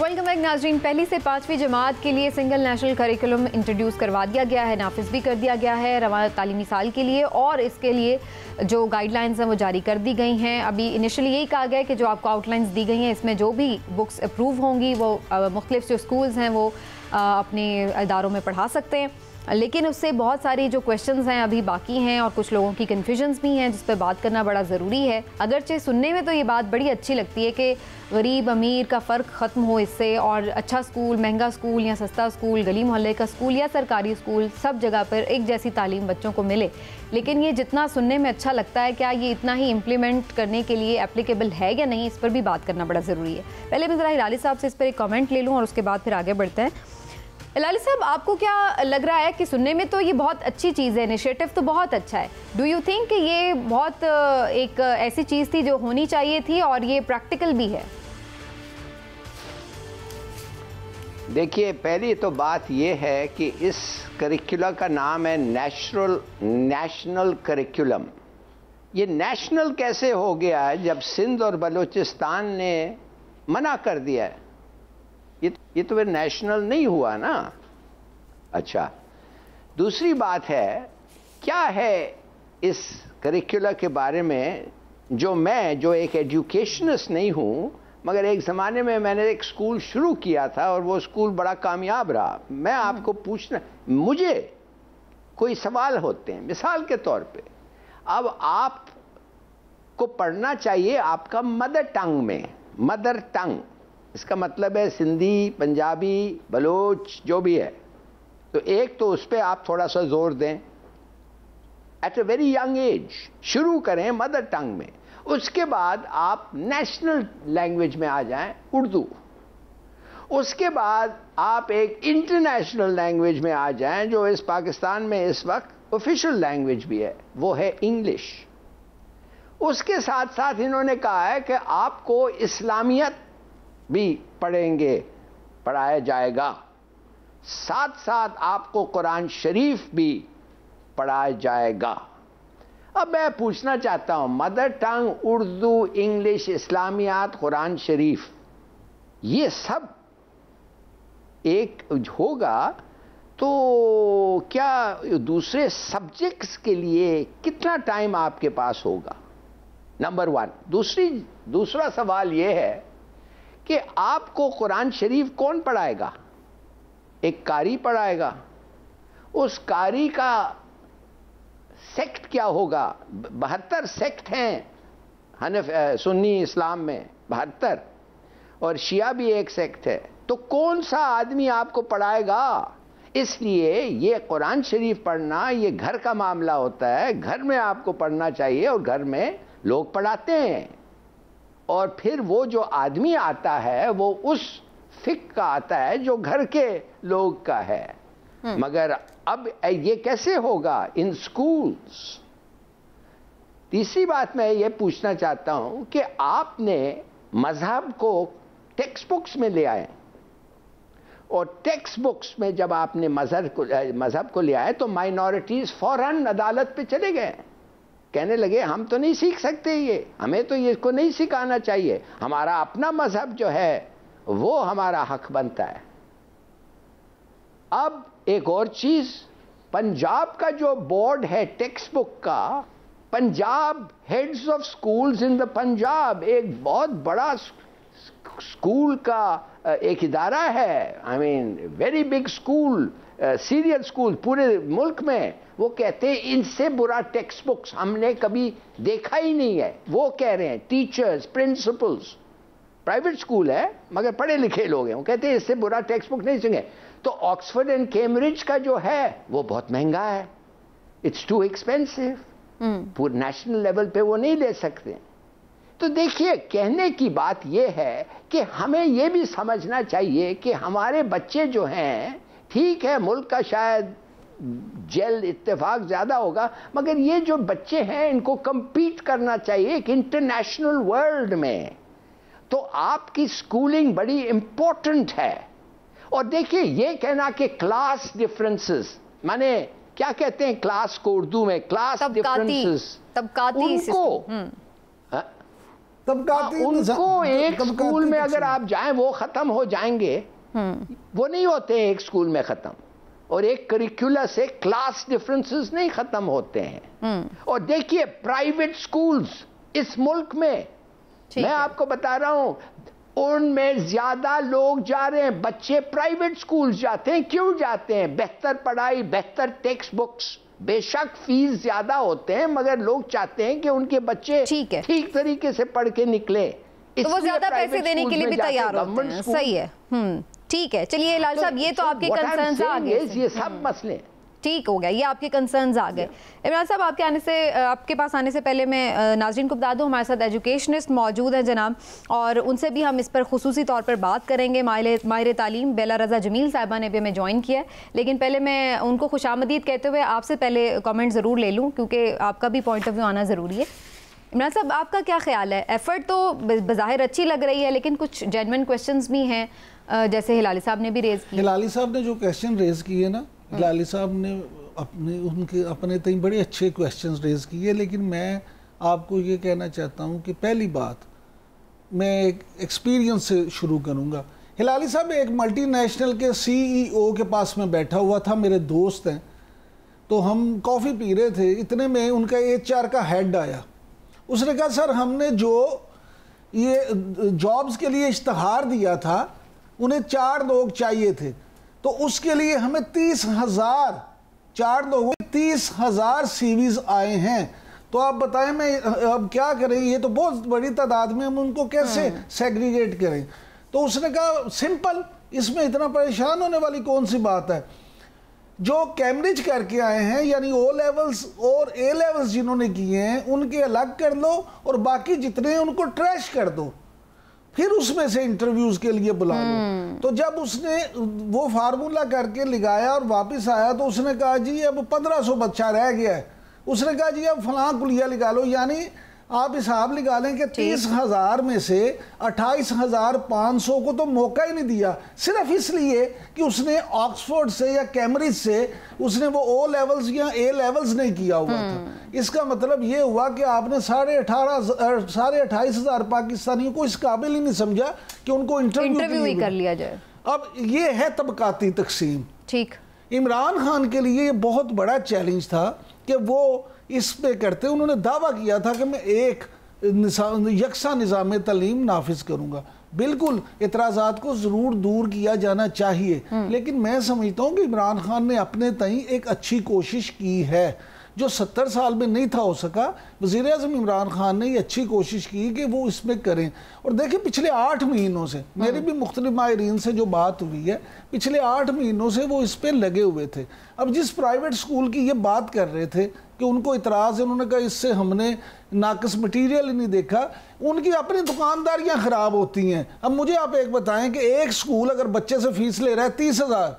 ویلکم بیک ناظرین. پہلی سے 5ویں جماعت کے لیے سنگل نیشنل کریکولم انٹروڈیوس کروا دیا گیا ہے, نافذ بھی کر دیا گیا ہے رواں تعلیمی سال کے لیے, اور اس کے لیے جو گائیڈ لائنز ہیں وہ جاری کر دی گئی ہیں. ابھی انیشلی یہی کہا گیا ہے کہ جو آپ کو آؤٹ لائنز دی گئی ہیں اس میں جو بھی بکس اپروو ہوں گی وہ مختلف جو اسکولز ہیں وہ اپنے اداروں میں پڑھا سکتے ہیں, لیکن اس سے بہت ساری جو کویشچنز ہیں ابھی باقی ہیں, اور کچھ لوگوں کی کنفیوژنز بھی ہیں جس پہ بات کرنا بڑا ضروری ہے. اگرچہ سننے میں تو یہ بات بڑی اچھی لگتی ہے کہ غریب امیر کا فرق ختم ہو اس سے, اور اچھا سکول, مہنگا سکول یا سستا سکول, گلی محلے کا سکول یا سرکاری سکول, سب جگہ پر ایک جیسی تعلیم بچوں کو ملے. لیکن یہ جتنا سننے میں اچھا لگتا ہے, کیا یہ اتنا ہی امپلیمنٹ کرنے کے لیے اپلیکیبل ہے یا نہیں, اس پر بھی بات کرنا بڑا ضروری ہے. پہلے میں ذرا ہلالی صاحب سے اس پر ایک کامنٹ لے لوں اور اس کے بعد پھر آگے بڑھتے ہیں. ہلالی صاحب, آپ کو کیا لگ رہا ہے کہ سننے میں تو یہ بہت اچھی چیز ہے, انیشیٹو تو بہت اچھا ہے, ڈو یو تھنک کہ یہ بہت ایک ایسی چیز تھی جو ہونی چاہیے تھی اور یہ پریکٹیکل بھی ہے؟ دیکھیے, پہلی تو بات یہ ہے کہ اس کریکولم کا نام ہے نیشنل کریکولم. یہ نیشنل کیسے ہو گیا ہے جب سندھ اور بلوچستان نے منع کر دیا ہے؟ یہ تو نیشنل نہیں ہوا نا. اچھا, دوسری بات ہے, کیا ہے اس کریکولم کے بارے میں جو ایک ایجوکیشنسٹ نہیں ہوں, مگر ایک زمانے میں نے ایک سکول شروع کیا تھا اور وہ سکول بڑا کامیاب رہا. میں آپ کو پوچھنا, مجھے کوئی سوال ہوتے ہیں, مثال کے طور پہ اب آپ کو پڑھنا چاہیے آپ کا مدر ٹنگ میں, مدر ٹنگ اس کا مطلب ہے سندھی, پنجابی, بلوچ جو بھی ہے, تو ایک تو اس پہ آپ تھوڑا سا زور دیں, at a very young age شروع کریں مدر ٹنگ میں. اس کے بعد آپ نیشنل لینگویج میں آ جائیں, اردو. اس کے بعد آپ ایک انٹرنیشنل لینگویج میں آ جائیں جو اس پاکستان میں اس وقت آفیشیل لینگویج بھی ہے, وہ ہے انگلش. اس کے ساتھ ساتھ انہوں نے کہا ہے کہ آپ کو اسلامیت بھی پڑھایا جائے گا, ساتھ ساتھ آپ کو قرآن شریف بھی پڑھایا جائے گا. اب میں پوچھنا چاہتا ہوں, مدر ٹنگ, اردو, انگلش, اسلامیات, قرآن شریف, یہ سب ایک ہوگا تو کیا دوسرے سبجیکٹس کے لیے کتنا ٹائم آپ کے پاس ہوگا؟ نمبر 1. دوسرا سوال یہ ہے کہ آپ کو قرآن شریف کون پڑھائے گا؟ ایک قاری پڑھائے گا. اس قاری کا سیکٹ کیا ہوگا؟ 72 سیکٹ ہیں سنی اسلام میں 72، اور شیعہ بھی ایک سیکٹ ہے. تو کون سا آدمی آپ کو پڑھائے گا؟ اس لیے یہ قرآن شریف پڑھنا یہ گھر کا معاملہ ہوتا ہے. گھر میں آپ کو پڑھنا چاہیے، اور گھر میں لوگ پڑھاتے ہیں. اور پھر وہ جو آدمی آتا ہے وہ اس فقہ کا آتا ہے جو گھر کے لوگ کا ہے. مگر اب یہ کیسے ہوگا ان سکولز؟ تیسری بات میں یہ پوچھنا چاہتا ہوں کہ آپ نے مذہب کو ٹیکسٹ بکس میں لے آئے، اور ٹیکسٹ بکس میں جب آپ نے مذہب کو لے آئے تو مائنورٹیز فوراً عدالت پہ چلے گئے، کہنے لگے ہم تو نہیں سیکھ سکتے، یہ ہمیں تو یہ کو نہیں سکھانا چاہیے، ہمارا اپنا مذہب جو ہے وہ ہمارا حق بنتا ہے. اب ایک اور چیز، پنجاب کا جو بورڈ ہے ٹیکسٹ بک کا، Punjab heads of schools in the Punjab, ایک بہت بڑا اسکول کا ایک ادارہ ہے، I mean very big school, serial school پورے ملک میں. وہ کہتے ہیں ان سے برا ٹیکسٹ بکس ہم نے کبھی دیکھا ہی نہیں ہے. وہ کہہ رہے ہیں ٹیچرز، پرنسپلز، پرائیویٹ اسکول ہے مگر پڑھے لکھے لوگ ہیں، وہ کہتے ہیں اس سے برا ٹیکسٹ بک نہیں سنگے. تو آکسفورڈ اینڈ کیمبرج کا جو ہے وہ بہت مہنگا ہے، اٹس ٹو ایکسپینسو، پورے نیشنل لیول پہ وہ نہیں لے سکتے. تو دیکھیے کہنے کی بات یہ ہے کہ ہمیں یہ بھی سمجھنا چاہیے کہ ہمارے بچے جو ہیں، ٹھیک ہے ملک کا شاید جیل اتفاق زیادہ ہوگا، مگر یہ جو بچے ہیں ان کو کمپیٹ کرنا چاہیے ایک انٹرنیشنل ورلڈ میں. تو آپ کی سکولنگ بڑی امپورٹنٹ ہے. اور دیکھیے یہ کہنا کہ کلاس ڈفرنسز، مانے کیا کہتے ہیں کلاس کو اردو میں؟ کلاس ڈفرنسز، ان کو ایک اسکول میں اگر آپ جائیں وہ ختم ہو جائیں گے، وہ نہیں ہوتے ہیں ایک اسکول میں ختم، اور ایک کریکولر سے کلاس ڈفرنسز نہیں ختم ہوتے ہیں. اور دیکھیے پرائیویٹ سکولز اس ملک میں میں آپ کو بتا رہا ہوں ان میں زیادہ لوگ جا رہے ہیں، بچے پرائیویٹ سکولز جاتے ہیں. کیوں جاتے ہیں؟ بہتر پڑھائی، بہتر ٹیکسٹ بکس. بے شک فیس زیادہ ہوتے ہیں مگر لوگ چاہتے ہیں کہ ان کے بچے ٹھیک طریقے سے پڑھ کے نکلے، تو وہ زیادہ پیسے دینے کے لیے بھی تیار ہوتے ہیں. صحیح ہے، ٹھیک ہے. چلیے لال صاحب یہ تو آپ کے کنسرنز آ گئے، یہ سب مسئلے ٹھیک ہو گیا، یہ آپ کے کنسرنز آ گئے. عمران صاحب آپ کے پاس آنے سے پہلے میں ناظرین کو بتا دوں ہمارے ساتھ ایجوکیشنسٹ موجود ہیں جناب، اور ان سے بھی ہم اس پر خصوصی طور پر بات کریں گے. ماہر تعلیم بیلا رضا جمیل صاحبہ نے بھی ہمیں جوائن کیا ہے، لیکن پہلے میں ان کو خوش آمدید کہتے ہوئے آپ سے پہلے کامنٹ ضرور لے لوں کیونکہ آپ کا بھی پوائنٹ آف ویو آنا ضروری ہے. عمران صاحب آپ کا کیا خیال ہے؟ ایفرٹ تو بظاہر اچھی لگ رہی ہے لیکن کچھ جینوئن کویسچنز بھی ہیں جیسے ہلالی صاحب نے بھی ریز کی. ہلالی صاحب نے جو کویسچن ریز کیے نا، ہلالی صاحب نے اپنے تئیں بڑے اچھے کویسچنز ریز کیے، لیکن میں آپ کو یہ کہنا چاہتا ہوں کہ پہلی بات میں ایک ایکسپیرینس سے شروع کروں گا. ہلالی صاحب ایک ملٹی نیشنل کے CEO کے پاس میں بیٹھا ہوا تھا، میرے دوست ہیں، تو ہم کافی پی رہے تھے، اتنے میں ان کا HR کا ہیڈ آیا. اس نے کہا سر ہم نے جو یہ جابز کے لیے اشتہار دیا تھا انہیں 4 لوگ چاہیے تھے، تو اس کے لیے ہمیں 30,000 4 لوگوں 30,000 CVs آئے ہیں. تو آپ بتائیں میں اب کیا کریں، یہ تو بہت بڑی تعداد میں ہم ان کو کیسے سیگریگیٹ کریں. تو اس نے کہا سمپل، اس میں اتنا پریشان ہونے والی کون سی بات ہے، جو کیمبرج کر کے آئے ہیں یعنی O لیولز اور A لیولز جنہوں نے کیے ہیں ان کے الگ کر لو اور باقی جتنے ان کو ٹریش کر دو، پھر اس میں سے انٹرویوز کے لیے بلا لو. تو جب اس نے وہ فارمولا کر کے لگایا اور واپس آیا تو اس نے کہا جی اب 1500 بچہ رہ گیا ہے. اس نے کہا جی اب فلاں کلیہ لگا لو، یعنی آپ حساب لگا لیں کہ 30,000 میں سے 28,500 کو تو موقع ہی نہیں دیا، صرف اس لیے کہ اس نے آکسفورڈ سے یا کیمبرج سے اس نے وہ O لیولز یا A لیولز نہیں کیا ہوا تھا. اس کا مطلب یہ ہوا کہ آپ نے 28,500 پاکستانیوں کو اس قابل ہی نہیں سمجھا کہ ان کو انٹرویو ہی کر لیا جائے. اب یہ ہے طبقاتی تقسیم. ٹھیک، عمران خان کے لیے یہ بہت بڑا چیلنج تھا کہ وہ اس پہ کرتے. انہوں نے دعویٰ کیا تھا کہ میں ایک یکساں نظام تعلیم نافذ کروں گا. بالکل اعتراضات کو ضرور دور کیا جانا چاہیے، لیکن میں سمجھتا ہوں کہ عمران خان نے اپنے تئیں ایک اچھی کوشش کی ہے جو 70 سال میں نہیں تھا ہو سکا. وزیر اعظم عمران خان نے یہ اچھی کوشش کی کہ وہ اس میں کریں. اور دیکھیں پچھلے 8 مہینوں سے میری بھی مختلف ماہرین سے جو بات ہوئی ہے، پچھلے 8 مہینوں سے وہ اس پہ لگے ہوئے تھے. اب جس پرائیویٹ سکول کی یہ بات کر رہے تھے کہ ان کو اعتراض ہے، انہوں نے کہا اس سے ہم نے ناقص مٹیریل نہیں دیکھا، ان کی اپنی دکانداریاں خراب ہوتی ہیں. اب مجھے آپ ایک بتائیں کہ ایک سکول اگر بچے سے فیس لے رہا ہے 30,000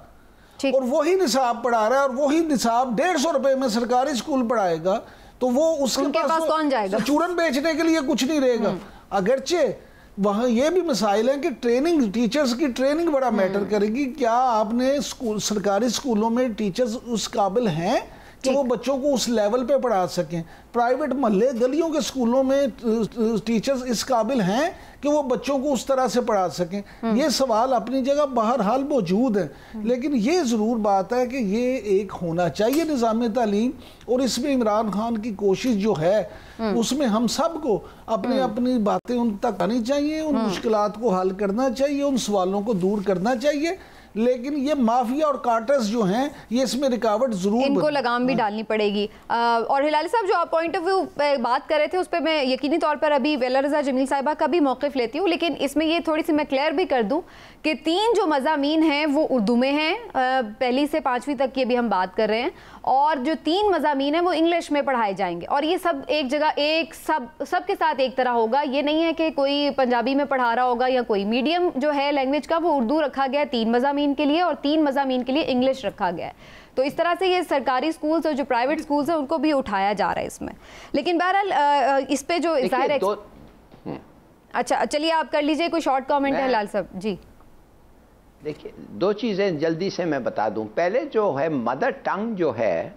اور وہی نصاب پڑھا رہا ہے، اور وہی نصاب 150 روپے میں سرکاری سکول پڑھائے گا، تو وہ اس کے پاس کون جائے گا؟ چورن بیچنے کے لیے کچھ نہیں رہے گا. اگرچہ وہاں یہ بھی مسائل ہیں کہ ٹریننگ، ٹیچرز کی ٹریننگ بڑا میٹر کرے گی. کیا آپ نے سرکاری سکولوں میں ٹیچرز اس قابل ہیں کہ وہ بچوں کو اس لیول پہ پڑھا سکیں؟ پرائیویٹ محلے گلیوں کے سکولوں میں ٹیچرز اس قابل ہیں کہ وہ بچوں کو اس طرح سے پڑھا سکیں؟ یہ سوال اپنی جگہ بہرحال موجود ہے، لیکن یہ ضرور بات ہے کہ یہ ایک ہونا چاہیے نظام تعلیم. اور اس میں عمران خان کی کوشش جو ہے اس میں ہم سب کو اپنی باتیں ان تک آنی چاہیے، ان مشکلات کو حل کرنا چاہیے، ان سوالوں کو دور کرنا چاہیے. لیکن یہ مافیا اور کارٹرز جو ہیں یہ اس میں رکاوٹ ضرور، ان کو لگام بھی ڈالنی پڑے گی. اور ہلالی صاحب جو آپ پوائنٹ آف ویو پہ بات کر رہے تھے اس پہ میں یقینی طور پر ابھی ویلا رضا جمیل صاحبہ کا بھی موقف لیتی ہوں، لیکن اس میں یہ تھوڑی سی میں کلیئر بھی کر دوں کہ 3 جو مضامین ہیں وہ اردو میں ہیں، 1 سے 5ویں تک کی بھی ہم بات کر رہے ہیں، اور جو 3 مضامین ہیں وہ انگلش میں پڑھائے جائیں گے. اور یہ سب ایک جگہ سب کے ساتھ ایک طرح ہوگا. یہ نہیں ہے کہ کوئی پنجابی میں پڑھا رہا ہوگا یا کوئی میڈیم جو ہے لینگویج کا وہ اردو رکھا گیا 3 مضامین کے لیے اور 3 مضامین کے لیے انگلش رکھا گیا ہے. تو اس طرح سے یہ سرکاری سکولز اور جو پرائیویٹ سکولز ہیں ان کو بھی اٹھایا جا رہا ہے اس میں. لیکن بہرحال اس پہ جو ظاہر ہے، اچھا چلیے آپ کر لیجئے کوئی شارٹ کامنٹ ہے لال صاحب. جی دیکھیے 2 چیزیں جلدی سے میں بتا دوں. پہلے جو ہے مدر ٹنگ جو ہے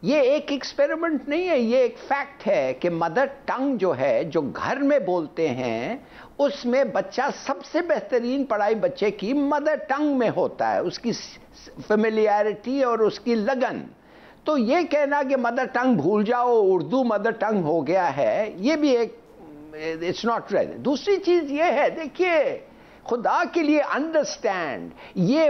یہ ایک ایکسپیریمنٹ نہیں ہے، یہ ایک فیکٹ ہے کہ مدر ٹنگ جو ہے جو گھر میں بولتے ہیں اس میں بچہ سب سے بہترین پڑھائی بچے کی مدر ٹنگ میں ہوتا ہے، اس کی فیملیئرٹی اور اس کی لگن. تو یہ کہنا کہ مدر ٹنگ بھول جاؤ اردو مدر ٹنگ ہو گیا ہے، یہ بھی ایک اٹس ناٹ رائٹ. دوسری چیز یہ ہے، دیکھیے خدا کے لیے انڈرسٹینڈ، یہ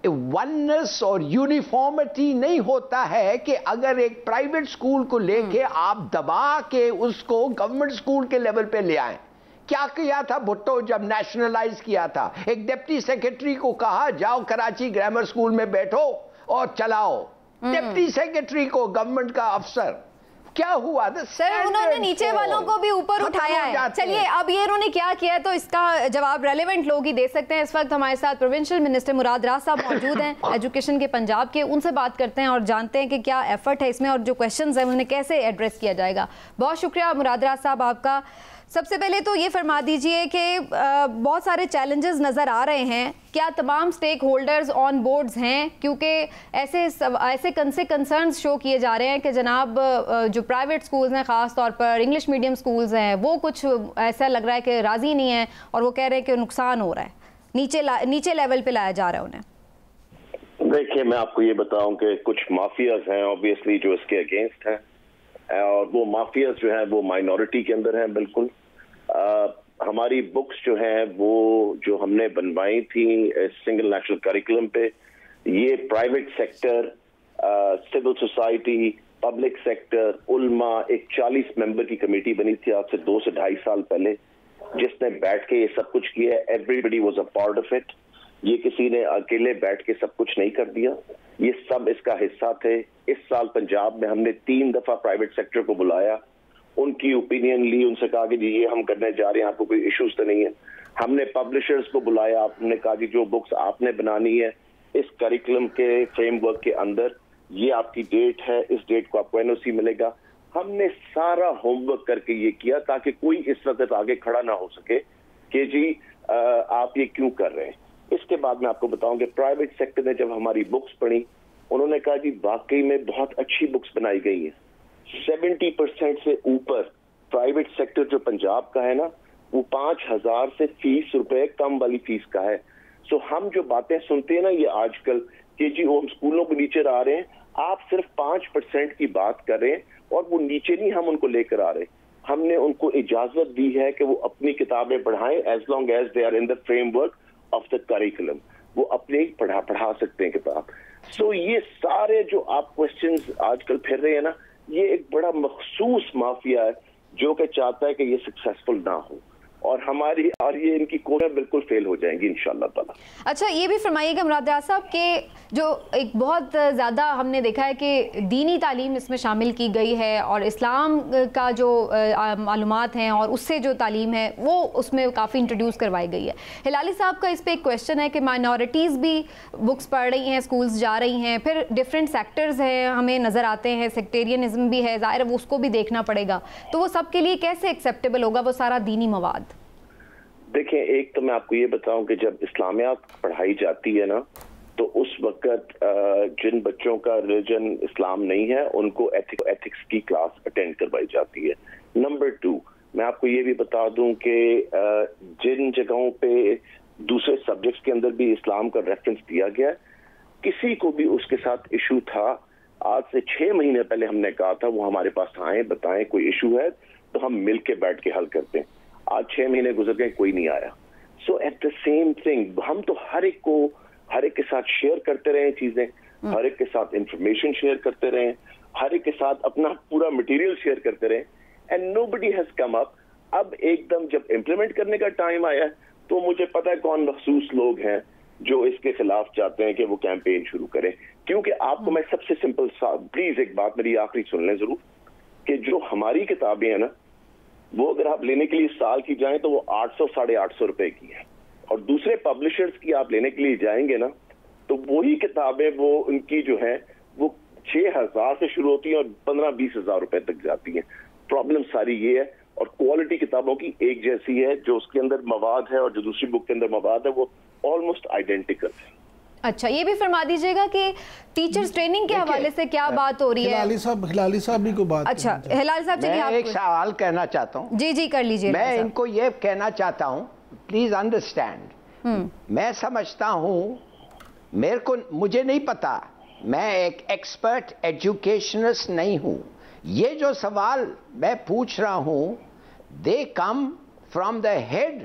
وننس اور یونیفارمٹی نہیں ہوتا ہے کہ اگر ایک پرائیویٹ سکول کو لے کے آپ دبا کے اس کو گورنمنٹ سکول کے لیول پہ لے آئیں. کیا کیا تھا بھٹو جب نیشنلائز کیا تھا؟ ایک ڈپٹی سیکرٹری کو کہا جاؤ کراچی گرامر سکول میں بیٹھو اور چلاؤ. ڈپٹی سیکرٹری کو، گورنمنٹ کا افسر. کیا ہوا سر؟ انہوں نے نیچے والوں کو بھی اوپر اٹھایا ہے. چلیے اب یہ انہوں نے کیا کیا ہے تو اس کا جواب ریلیونٹ لوگ ہی دے سکتے ہیں. اس وقت ہمارے ساتھ پروونشل منسٹر مراد راز صاحب موجود ہیں ایجوکیشن کے پنجاب کے. ان سے بات کرتے ہیں اور جانتے ہیں کہ کیا ایفرٹ ہے اس میں اور جو کویشچنز ہیں انہیں کیسے ایڈریس کیا جائے گا. بہت شکریہ مراد راز صاحب آپ کا. سب سے پہلے تو یہ فرما دیجئے کہ بہت سارے چیلنجز نظر آ رہے ہیں، کیا تمام سٹیک ہولڈرز آن بورڈز ہیں؟ کیونکہ ایسے کنسرنز شو کیے جا رہے ہیں کہ جناب جو پرائیویٹ سکولز ہیں خاص طور پر انگلش میڈیم سکولز ہیں وہ کچھ ایسا لگ رہا ہے کہ راضی نہیں ہیں اور وہ کہہ رہے ہیں کہ نقصان ہو رہا ہے، نیچے لیول پہ لایا جا رہا ہے انہیں. دیکھیں میں آپ کو یہ بتاؤں کہ کچھ مافیاز ہیں اوبیسلی جو اس کے اگینسٹ ہیں، اور وہ مافیاز جو ہیں وہ مائنورٹی کے اندر ہیں. بالکل ہماری بکس جو ہیں وہ جو ہم نے بنوائی تھیں سنگل نیشنل کریکولم پہ، یہ private sector, civil society, public sector, علماء، ایک 40 ممبر کی کمیٹی بنی تھی آج سے 2 سے 2.5 سال پہلے، جس نے بیٹھ کے یہ سب کچھ کیا ہے. Everybody was a part of it. یہ کسی نے اکیلے بیٹھ کے سب کچھ نہیں کر دیا، یہ سب اس کا حصہ تھے. اس سال پنجاب میں ہم نے 3 دفعہ پرائیویٹ سیکٹر کو بلایا، ان کی اوپینین لی، ان سے کہا کہ جی یہ ہم کرنے جا رہے ہیں، آپ کو کوئی ایشوز تو نہیں ہے. ہم نے پبلشرز کو بلایا، ہم نے کہا جی جو بکس آپ نے بنانی ہے اس کریکولم کے فریم ورک کے اندر، یہ آپ کی ڈیٹ ہے، اس ڈیٹ کو آپ کو NOC ملے گا. ہم نے سارا ہوم ورک کر کے یہ کیا تاکہ کوئی اس وقت آگے کھڑا نہ ہو سکے کہ جی آپ یہ کیوں کر رہے ہیں. اس کے بعد میں آپ کو بتاؤں کہ پرائیویٹ سیکٹر نے جب ہماری بکس پڑھی انہوں نے کہا جی واقعی میں بہت اچھی بکس بنائی گئی ہیں. 70% سے اوپر پرائیویٹ سیکٹر جو پنجاب کا ہے نا وہ 5,000 سے فیس روپے کم والی فیس کا ہے. سو ہم جو باتیں سنتے ہیں نا یہ آج کل کہ جی وہ ہم اسکولوں کو نیچے آ رہے ہیں, آپ صرف 5% کی بات کر رہے ہیں اور وہ نیچے نہیں ہم ان کو لے کر آ رہے. ہم نے ان کو اجازت دی ہے کہ وہ اپنی کتابیں پڑھائیں as long as they are in the framework of the curriculum, وہ اپنے پڑھا سکتے ہیں کتاب. سو یہ سارے جو آپ کوشچنز آج کل پھر رہے ہیں نا, یہ ایک بڑا مخصوص مافیا ہے جو کہ چاہتا ہے کہ یہ سکسیسفل نہ ہو, اور یہ ان کی کوششیں بالکل فیل ہو جائیں گی انشاءاللہ تعالی. اچھا یہ بھی فرمائیے گا مراد ریاض صاحب کہ جو ایک بہت زیادہ ہم نے دیکھا ہے کہ دینی تعلیم اس میں شامل کی گئی ہے اور اسلام کا جو معلومات ہیں اور اس سے جو تعلیم ہے وہ اس میں کافی انٹروڈیوس کروائی گئی ہے. ہلالی صاحب کا اس پہ ایک کویشچن ہے کہ مائنورٹیز بھی بکس پڑھ رہی ہیں, اسکولز جا رہی ہیں, پھر ڈفرینٹ سیکٹرز ہیں ہمیں نظر آتے ہیں, سیکٹیرینزم بھی ہے, ظاہر ہے اس کو بھی دیکھنا پڑے گا, تو وہ سب کے لیے کیسے ایکسیپٹیبل ہوگا وہ سارا دینی مواد؟ دیکھیں, ایک تو میں آپ کو یہ بتاؤں کہ جب اسلامیات پڑھائی جاتی ہے نا, تو اس وقت جن بچوں کا ریلیجن اسلام نہیں ہے ان کو ایتھکس کی کلاس اٹینڈ کروائی جاتی ہے. نمبر 2, میں آپ کو یہ بھی بتا دوں کہ جن جگہوں پہ دوسرے سبجیکٹس کے اندر بھی اسلام کا ریفرنس دیا گیا, کسی کو بھی اس کے ساتھ ایشو تھا, آج سے 6 مہینے پہلے ہم نے کہا تھا وہ ہمارے پاس آئیں, بتائیں کوئی ایشو ہے تو ہم مل کے بیٹھ کے حل کرتے ہیں. آج 6 مہینے گزر گئے, کوئی نہیں آیا. So at the same thing, ہم تو ہر ایک کے ساتھ شیئر کرتے رہے چیزیں, ہر ایک کے ساتھ انفارمیشن شیئر کرتے رہے, ہر ایک کے ساتھ اپنا پورا مٹیریل شیئر کرتے رہے, and know body has come اپ. اب ایک دم جب امپلیمنٹ کرنے کا ٹائم آیا تو مجھے پتا ہے کون مخصوص لوگ ہیں جو اس کے خلاف چاہتے ہیں کہ وہ کیمپین شروع کریں. کیونکہ آپ کو میں سب سے سمپل پلیز ایک بات میری آخری سن لیں ضرور, کہ جو ہماری کتابیں ہیں نا وہ اگر آپ لینے کے لیے سال کی جائیں تو وہ 800-850 روپے کی ہے, اور دوسرے پبلشرز کی آپ لینے کے لیے جائیں گے نا تو وہی کتابیں وہ ان کی جو ہیں وہ 6,000 سے شروع ہوتی ہیں اور 15-20 ہزار روپے تک جاتی ہیں. پرابلم ساری یہ ہے, اور کوالٹی کتابوں کی ایک جیسی ہے, جو اس کے اندر مواد ہے اور جو دوسری بک کے اندر مواد ہے وہ آلموسٹ آئیڈینٹیکل ہے. اچھا یہ بھی فرما دیجیے گا کہ ٹیچرز ٹریننگ کے حوالے سے کیا بات ہو رہی ہے؟ ہلالی صاحب بھی کو بات. اچھا ہلالی صاحب چلیے میں ایک سوال کہنا چاہتا ہوں. جی کر لیجیے. میں ان کو یہ کہنا چاہتا ہوں, پلیز انڈرسٹینڈ, میں سمجھتا ہوں, مجھے نہیں پتا, میں ایک ایکسپرٹ ایجوکیشنسٹ نہیں ہوں. یہ جو سوال میں پوچھ رہا ہوں they come from the head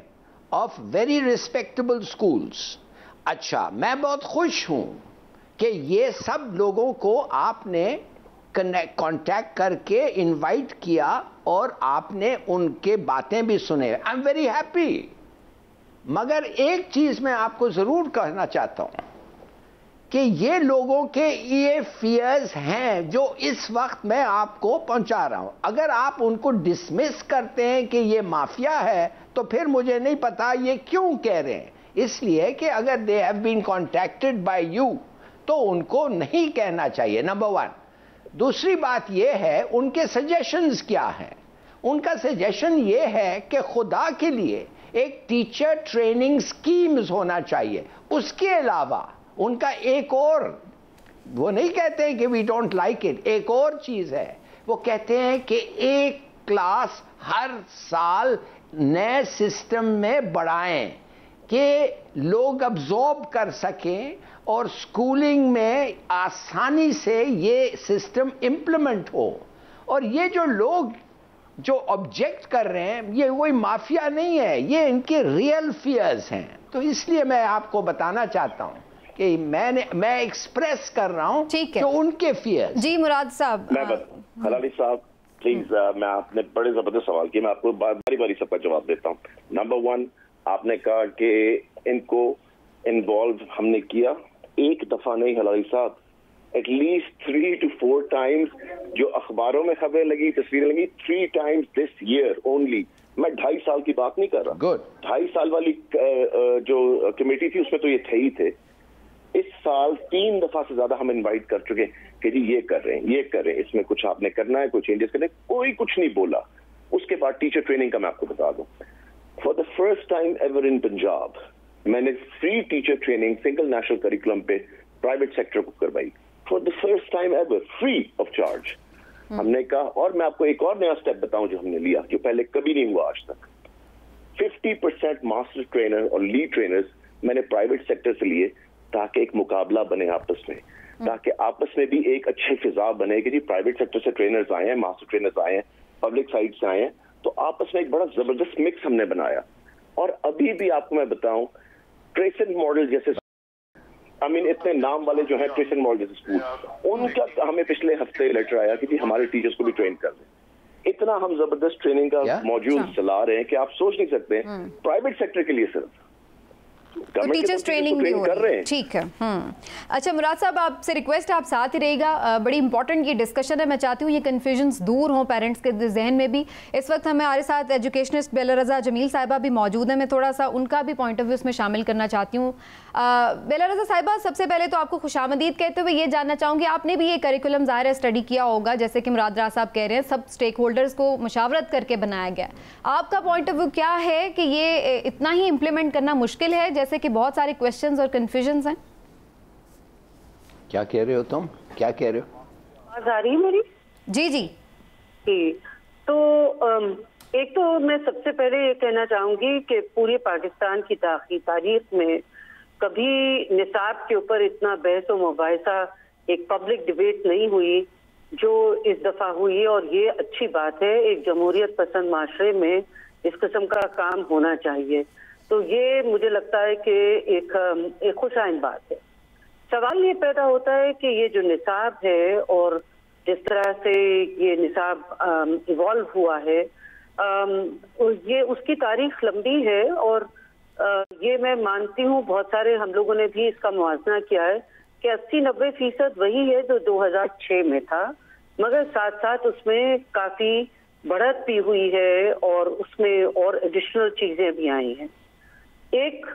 of very respectable schools. اچھا میں بہت خوش ہوں کہ یہ سب لوگوں کو آپ نے کانٹیکٹ کر کے انوائٹ کیا اور آپ نے ان کے باتیں بھی سنے. I am very happy. مگر ایک چیز میں آپ کو ضرور کہنا چاہتا ہوں کہ یہ لوگوں کے یہ فیئرز ہیں جو اس وقت میں آپ کو پہنچا رہا ہوں. اگر آپ ان کو ڈسمس کرتے ہیں کہ یہ مافیا ہے تو پھر مجھے نہیں پتا یہ کیوں کہہ رہے ہیں. اس لیے کہ اگر they have been contacted by you تو ان کو نہیں کہنا چاہیے, نمبر 1. دوسری بات یہ ہے ان کے سجیشنز کیا ہیں. ان کا سجیشن یہ ہے کہ خدا کے لیے ایک ٹیچر ٹریننگ سکیمز ہونا چاہیے. اس کے علاوہ ان کا ایک اور, وہ نہیں کہتے کہ وی ڈونٹ لائک اٹ, ایک اور چیز ہے, وہ کہتے ہیں کہ ایک کلاس ہر سال نئے سسٹم میں بڑھائیں کہ لوگ ابزارب کر سکیں اور سکولنگ میں آسانی سے یہ سسٹم امپلیمنٹ ہو. اور یہ جو لوگ جو آبجیکٹ کر رہے ہیں یہ کوئی مافیا نہیں ہے, یہ ان کے ریئل فیئرز ہیں. تو اس لیے میں آپ کو بتانا چاہتا ہوں کہ میں ایکسپریس کر رہا ہوں کہ ان کے فیئرز. جی مراد صاحب. ہلالی صاحب پلیز, میں آپ نے بڑے زبردست سوال کیا, میں آپ کو باری باری سب کا جواب دیتا ہوں. نمبر 1, آپ نے کہا کہ ان کو انوالو ہم نے کیا, ایک دفعہ نہیں ہلالی صاحب, ایٹ لیسٹ 3 to 4 times جو اخباروں میں خبریں لگی, تصویریں لگی, 3 times this year only. میں 2.5 سال کی بات نہیں کر رہا, 2.5 سال والی جو کمیٹی تھی اس میں تو یہ تھے ہی تھے. اس سال 3 دفعہ سے زیادہ ہم انوائٹ کر چکے کہ جی یہ کر رہے ہیں, یہ کر رہے ہیں, اس میں کچھ آپ نے کرنا ہے, کوئی چینجز کرنے, کوئی کچھ نہیں بولا. اس کے بعد ٹیچر ٹریننگ کا میں آپ کو بتا دوں, for the first time ever ان پنجاب میں نے free teacher training single national curriculum پہ پرائیویٹ سیکٹر کو کروائی. For the first time ever free of charge. ہم نے کہا, اور میں آپ کو ایک اور نیا اسٹیپ بتاؤں جو ہم نے لیا, جو پہلے کبھی نہیں ہوا آج تک. 50% ماسٹر ٹرینر اور لیڈ ٹرینرز میں نے پرائیویٹ سیکٹر سے لیے تاکہ ایک مقابلہ بنے آپس میں, تاکہ آپس میں بھی ایک اچھی فضا بنے کہ جی پرائیویٹ سیکٹر سے ٹرینرز آئے ہیں, ماسٹر ٹرینرز آئے ہیں, پبلک سائٹ سے آئے ہیں, تو آپس میں ایک بڑا زبردست مکس ہم نے بنایا. اور ابھی بھی آپ کو میں بتاؤں, ٹریسنگ ماڈل جیسے اتنے نام والے جو ہیں ٹریسنگ ماڈل جیسے اسکول, ان کا ہمیں پچھلے ہفتے لیٹر آیا کہ جی ہمارے ٹیچرز کو بھی ٹرین کر دیں. اتنا ہم زبردست ٹریننگ کا موجود چلا رہے ہیں کہ آپ سوچ نہیں سکتے پرائیویٹ سیکٹر کے لیے صرف ٹیچرز ٹریننگ بھی ہو رہی ہے. ٹھیک ہے. اچھا مراد صاحب, آپ سے ریکویسٹ ہے آپ ساتھ ہی رہے گا, بڑی امپورٹنٹ یہ ڈسکشن ہے, میں چاہتی ہوں یہ کنفیوژنز دور ہوں پیرنٹس کے ذہن میں بھی. اس وقت ہمارے ساتھ ایجوکیشنسٹ بیلا رضا جمیل صاحبہ بھی موجود ہیں, میں تھوڑا سا ان کا بھی پوائنٹ آف ویو اس میں شامل کرنا چاہتی ہوں. بیلا رضا صاحبہ, سب سے پہلے تو آپ کو خوش آمدید کہتے ہوئے یہ جاننا چاہوں گی, آپ نے بھی یہ کریکولم ظاہر ہے اسٹڈی کیا ہوگا, جیسے کہ مراد راز صاحب کہہ رہے ہیں سب اسٹیک ہولڈرز کو مشاورت کر کے بنایا گیا. آپ کا پوائنٹ آف ویو کیا ہے کہ یہ اتنا ہی امپلیمنٹ کرنا مشکل ہے جیسے کہ بہت سارے کویسچنز اور کنفیوژنز ہیں؟ کیا کہہ رہے ہو تم, کیا کہہ رہے ہو؟ آواز آ رہی ہے میری؟ جی جی جی. تو ایک تو میں سب سے پہلے یہ کہنا چاہوں گی کہ پورے پاکستان کی تاریخ میں کبھی نصاب کے اوپر اتنا بحث و مباحثہ, ایک پبلک ڈبیٹ نہیں ہوئی جو اس دفعہ ہوئی, اور یہ اچھی بات ہے. ایک جمہوریت پسند معاشرے میں اس قسم کا کام ہونا چاہیے, تو یہ مجھے لگتا ہے کہ ایک خوش آئند بات ہے. سوال یہ پیدا ہوتا ہے کہ یہ جو نصاب ہے اور جس طرح سے یہ نصاب ایوالو ہوا ہے, یہ اس کی تاریخ لمبی ہے, اور یہ میں مانتی ہوں بہت سارے ہم لوگوں نے بھی اس کا موازنہ کیا ہے کہ 80-90% وہی ہے جو 2006 میں تھا, مگر ساتھ ساتھ اس میں کافی بڑھت بھی ہوئی ہے اور اس میں اور ایڈیشنل چیزیں بھی آئی ہیں. ایک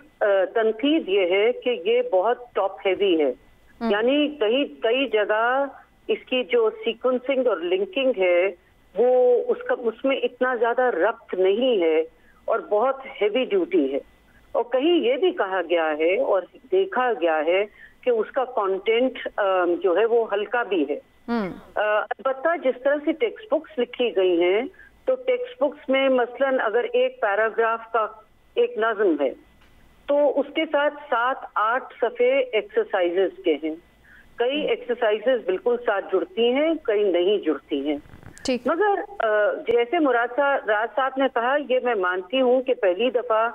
تنقید یہ ہے کہ یہ بہت ٹاپ ہیوی ہے, یعنی کئی جگہ اس کی جو سیکوینسنگ اور لنکنگ ہے وہ اس میں اتنا زیادہ ربط نہیں ہے اور بہت ہیوی ڈیوٹی ہے. اور کہیں یہ بھی کہا گیا ہے اور دیکھا گیا ہے کہ اس کا کانٹینٹ جو ہے وہ ہلکا بھی ہے. البتہ جس طرح سے ٹیکسٹ بکس لکھی گئی ہیں تو ٹیکسٹ بکس میں مثلاً اگر ایک پیراگراف کا ایک نظم ہے تو اس کے ساتھ 7-8 صفحے ایکسرسائزز کے ہیں. کئی ایکسرسائزز بالکل ساتھ جڑتی ہیں, کئی نہیں جڑتی ہیں. مگر جیسے راز صاحب نے کہا, یہ میں مانتی ہوں کہ پہلی دفعہ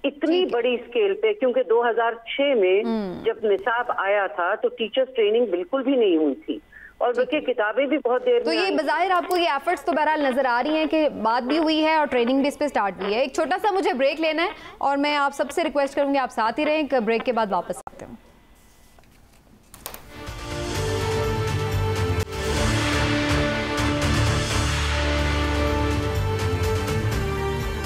اتنی بڑی اسکیل پہ, کیونکہ 2006 میں جب نصاب آیا تھا تو ٹیچرز ٹریننگ بالکل بھی نہیں ہوئی تھی, اور بلکہ کتابیں بھی بہت دیر میں. تو یہ بظاہر آپ کو یہ ایفرٹس تو بہرحال نظر آ رہی ہیں کہ بات بھی ہوئی ہے اور ٹریننگ بھی اس پہ سٹارٹ بھی ہے. ایک چھوٹا سا مجھے بریک لینا ہے اور میں آپ سب سے ریکویسٹ کروں گی آپ ساتھ ہی رہیں, بریک کے بعد واپس آتے ہیں.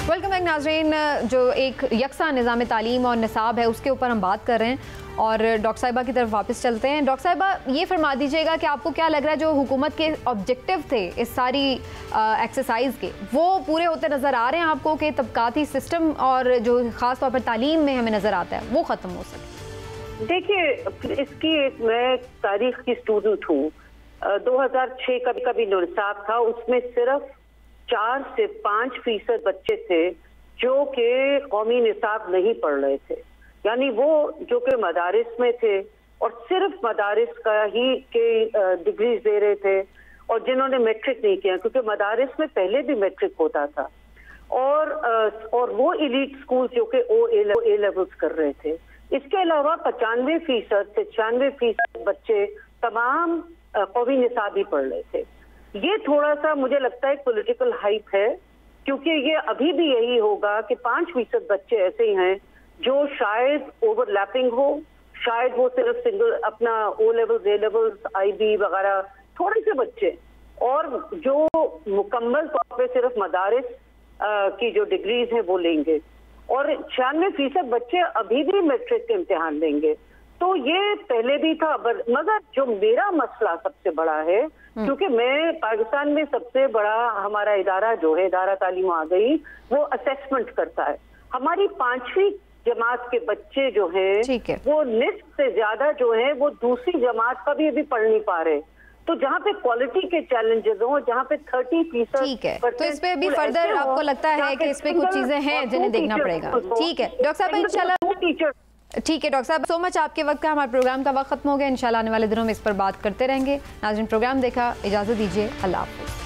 ویلکم بیک ناظرین, جو ایک یکساں نظام تعلیم اور نصاب ہے اس کے اوپر ہم بات کر رہے ہیں, اور ڈاکٹر صاحبہ کی طرف واپس چلتے ہیں. ڈاکٹر صاحبہ, یہ فرما دیجیے گا کہ آپ کو کیا لگ رہا ہے جو حکومت کے آبجیکٹیو تھے اس ساری ایکسرسائز کے, وہ پورے ہوتے نظر آ رہے ہیں آپ کو کہ طبقاتی سسٹم اور جو خاص طور پر تعلیم میں ہمیں نظر آتا ہے وہ ختم ہو سکے؟ دیکھیے, اس کی میں تاریخ کی اسٹوڈنٹ ہوں. 2006 کا بھی نصاب تھا, اس میں صرف 4 سے 5% بچے تھے جو کہ قومی نصاب نہیں پڑھ رہے تھے, یعنی وہ جو کہ مدارس میں تھے اور صرف مدارس کا ہی کے ڈگریز دے رہے تھے, اور جنہوں نے میٹرک نہیں کیا, کیونکہ مدارس میں پہلے بھی میٹرک ہوتا تھا, اور وہ ایلیٹ اسکول جو کہ اے لیولز کر رہے تھے. اس کے علاوہ 95% سے 96% بچے تمام قومی نصاب ہی پڑھ رہے تھے. یہ تھوڑا سا مجھے لگتا ہے پولیٹیکل ہائپ ہے, کیونکہ یہ ابھی بھی یہی ہوگا کہ 5% بچے ایسے ہی ہیں جو شاید اوور لیپنگ ہو, شاید وہ صرف سنگل اپنا O levels, A levels, I B وغیرہ تھوڑے سے بچے, اور جو مکمل طور پہ صرف مدارس کی جو ڈگریز ہیں وہ لیں گے, اور 96% بچے ابھی بھی میٹرک کے امتحان دیں گے. تو یہ پہلے بھی تھا, مگر جو میرا مسئلہ سب سے بڑا ہے, کیونکہ میں پاکستان میں سب سے بڑا ہمارا ادارہ جو ہے ادارہ تعلیم آ گئی, وہ اسیسمنٹ کرتا ہے. ہماری 5ویں جماعت کے بچے جو ہیں وہ نصف سے زیادہ جو ہیں وہ دوسری جماعت کا بھی ابھی پڑھ نہیں پا رہے. تو جہاں پہ کوالٹی کے چیلنجز ہوں, جہاں پہ 30%, ٹھیک ہے, تو اس پہ بھی فردر آپ کو لگتا ہے کہ اس پہ کچھ چیزیں ہیں جنہیں دیکھنا پڑے گا. ٹھیک ہے ڈاکٹر صاحب, انشاءاللہ ٹھیک ہے ڈاکٹر صاحب، سو مچ آپ کے وقت کا. ہمارے پروگرام کا وقت ختم ہو گیا. انشاءاللہ آنے والے دنوں میں اس پر بات کرتے رہیں گے. ناظرین پروگرام دیکھا، اجازت دیجیے، اللہ حافظ.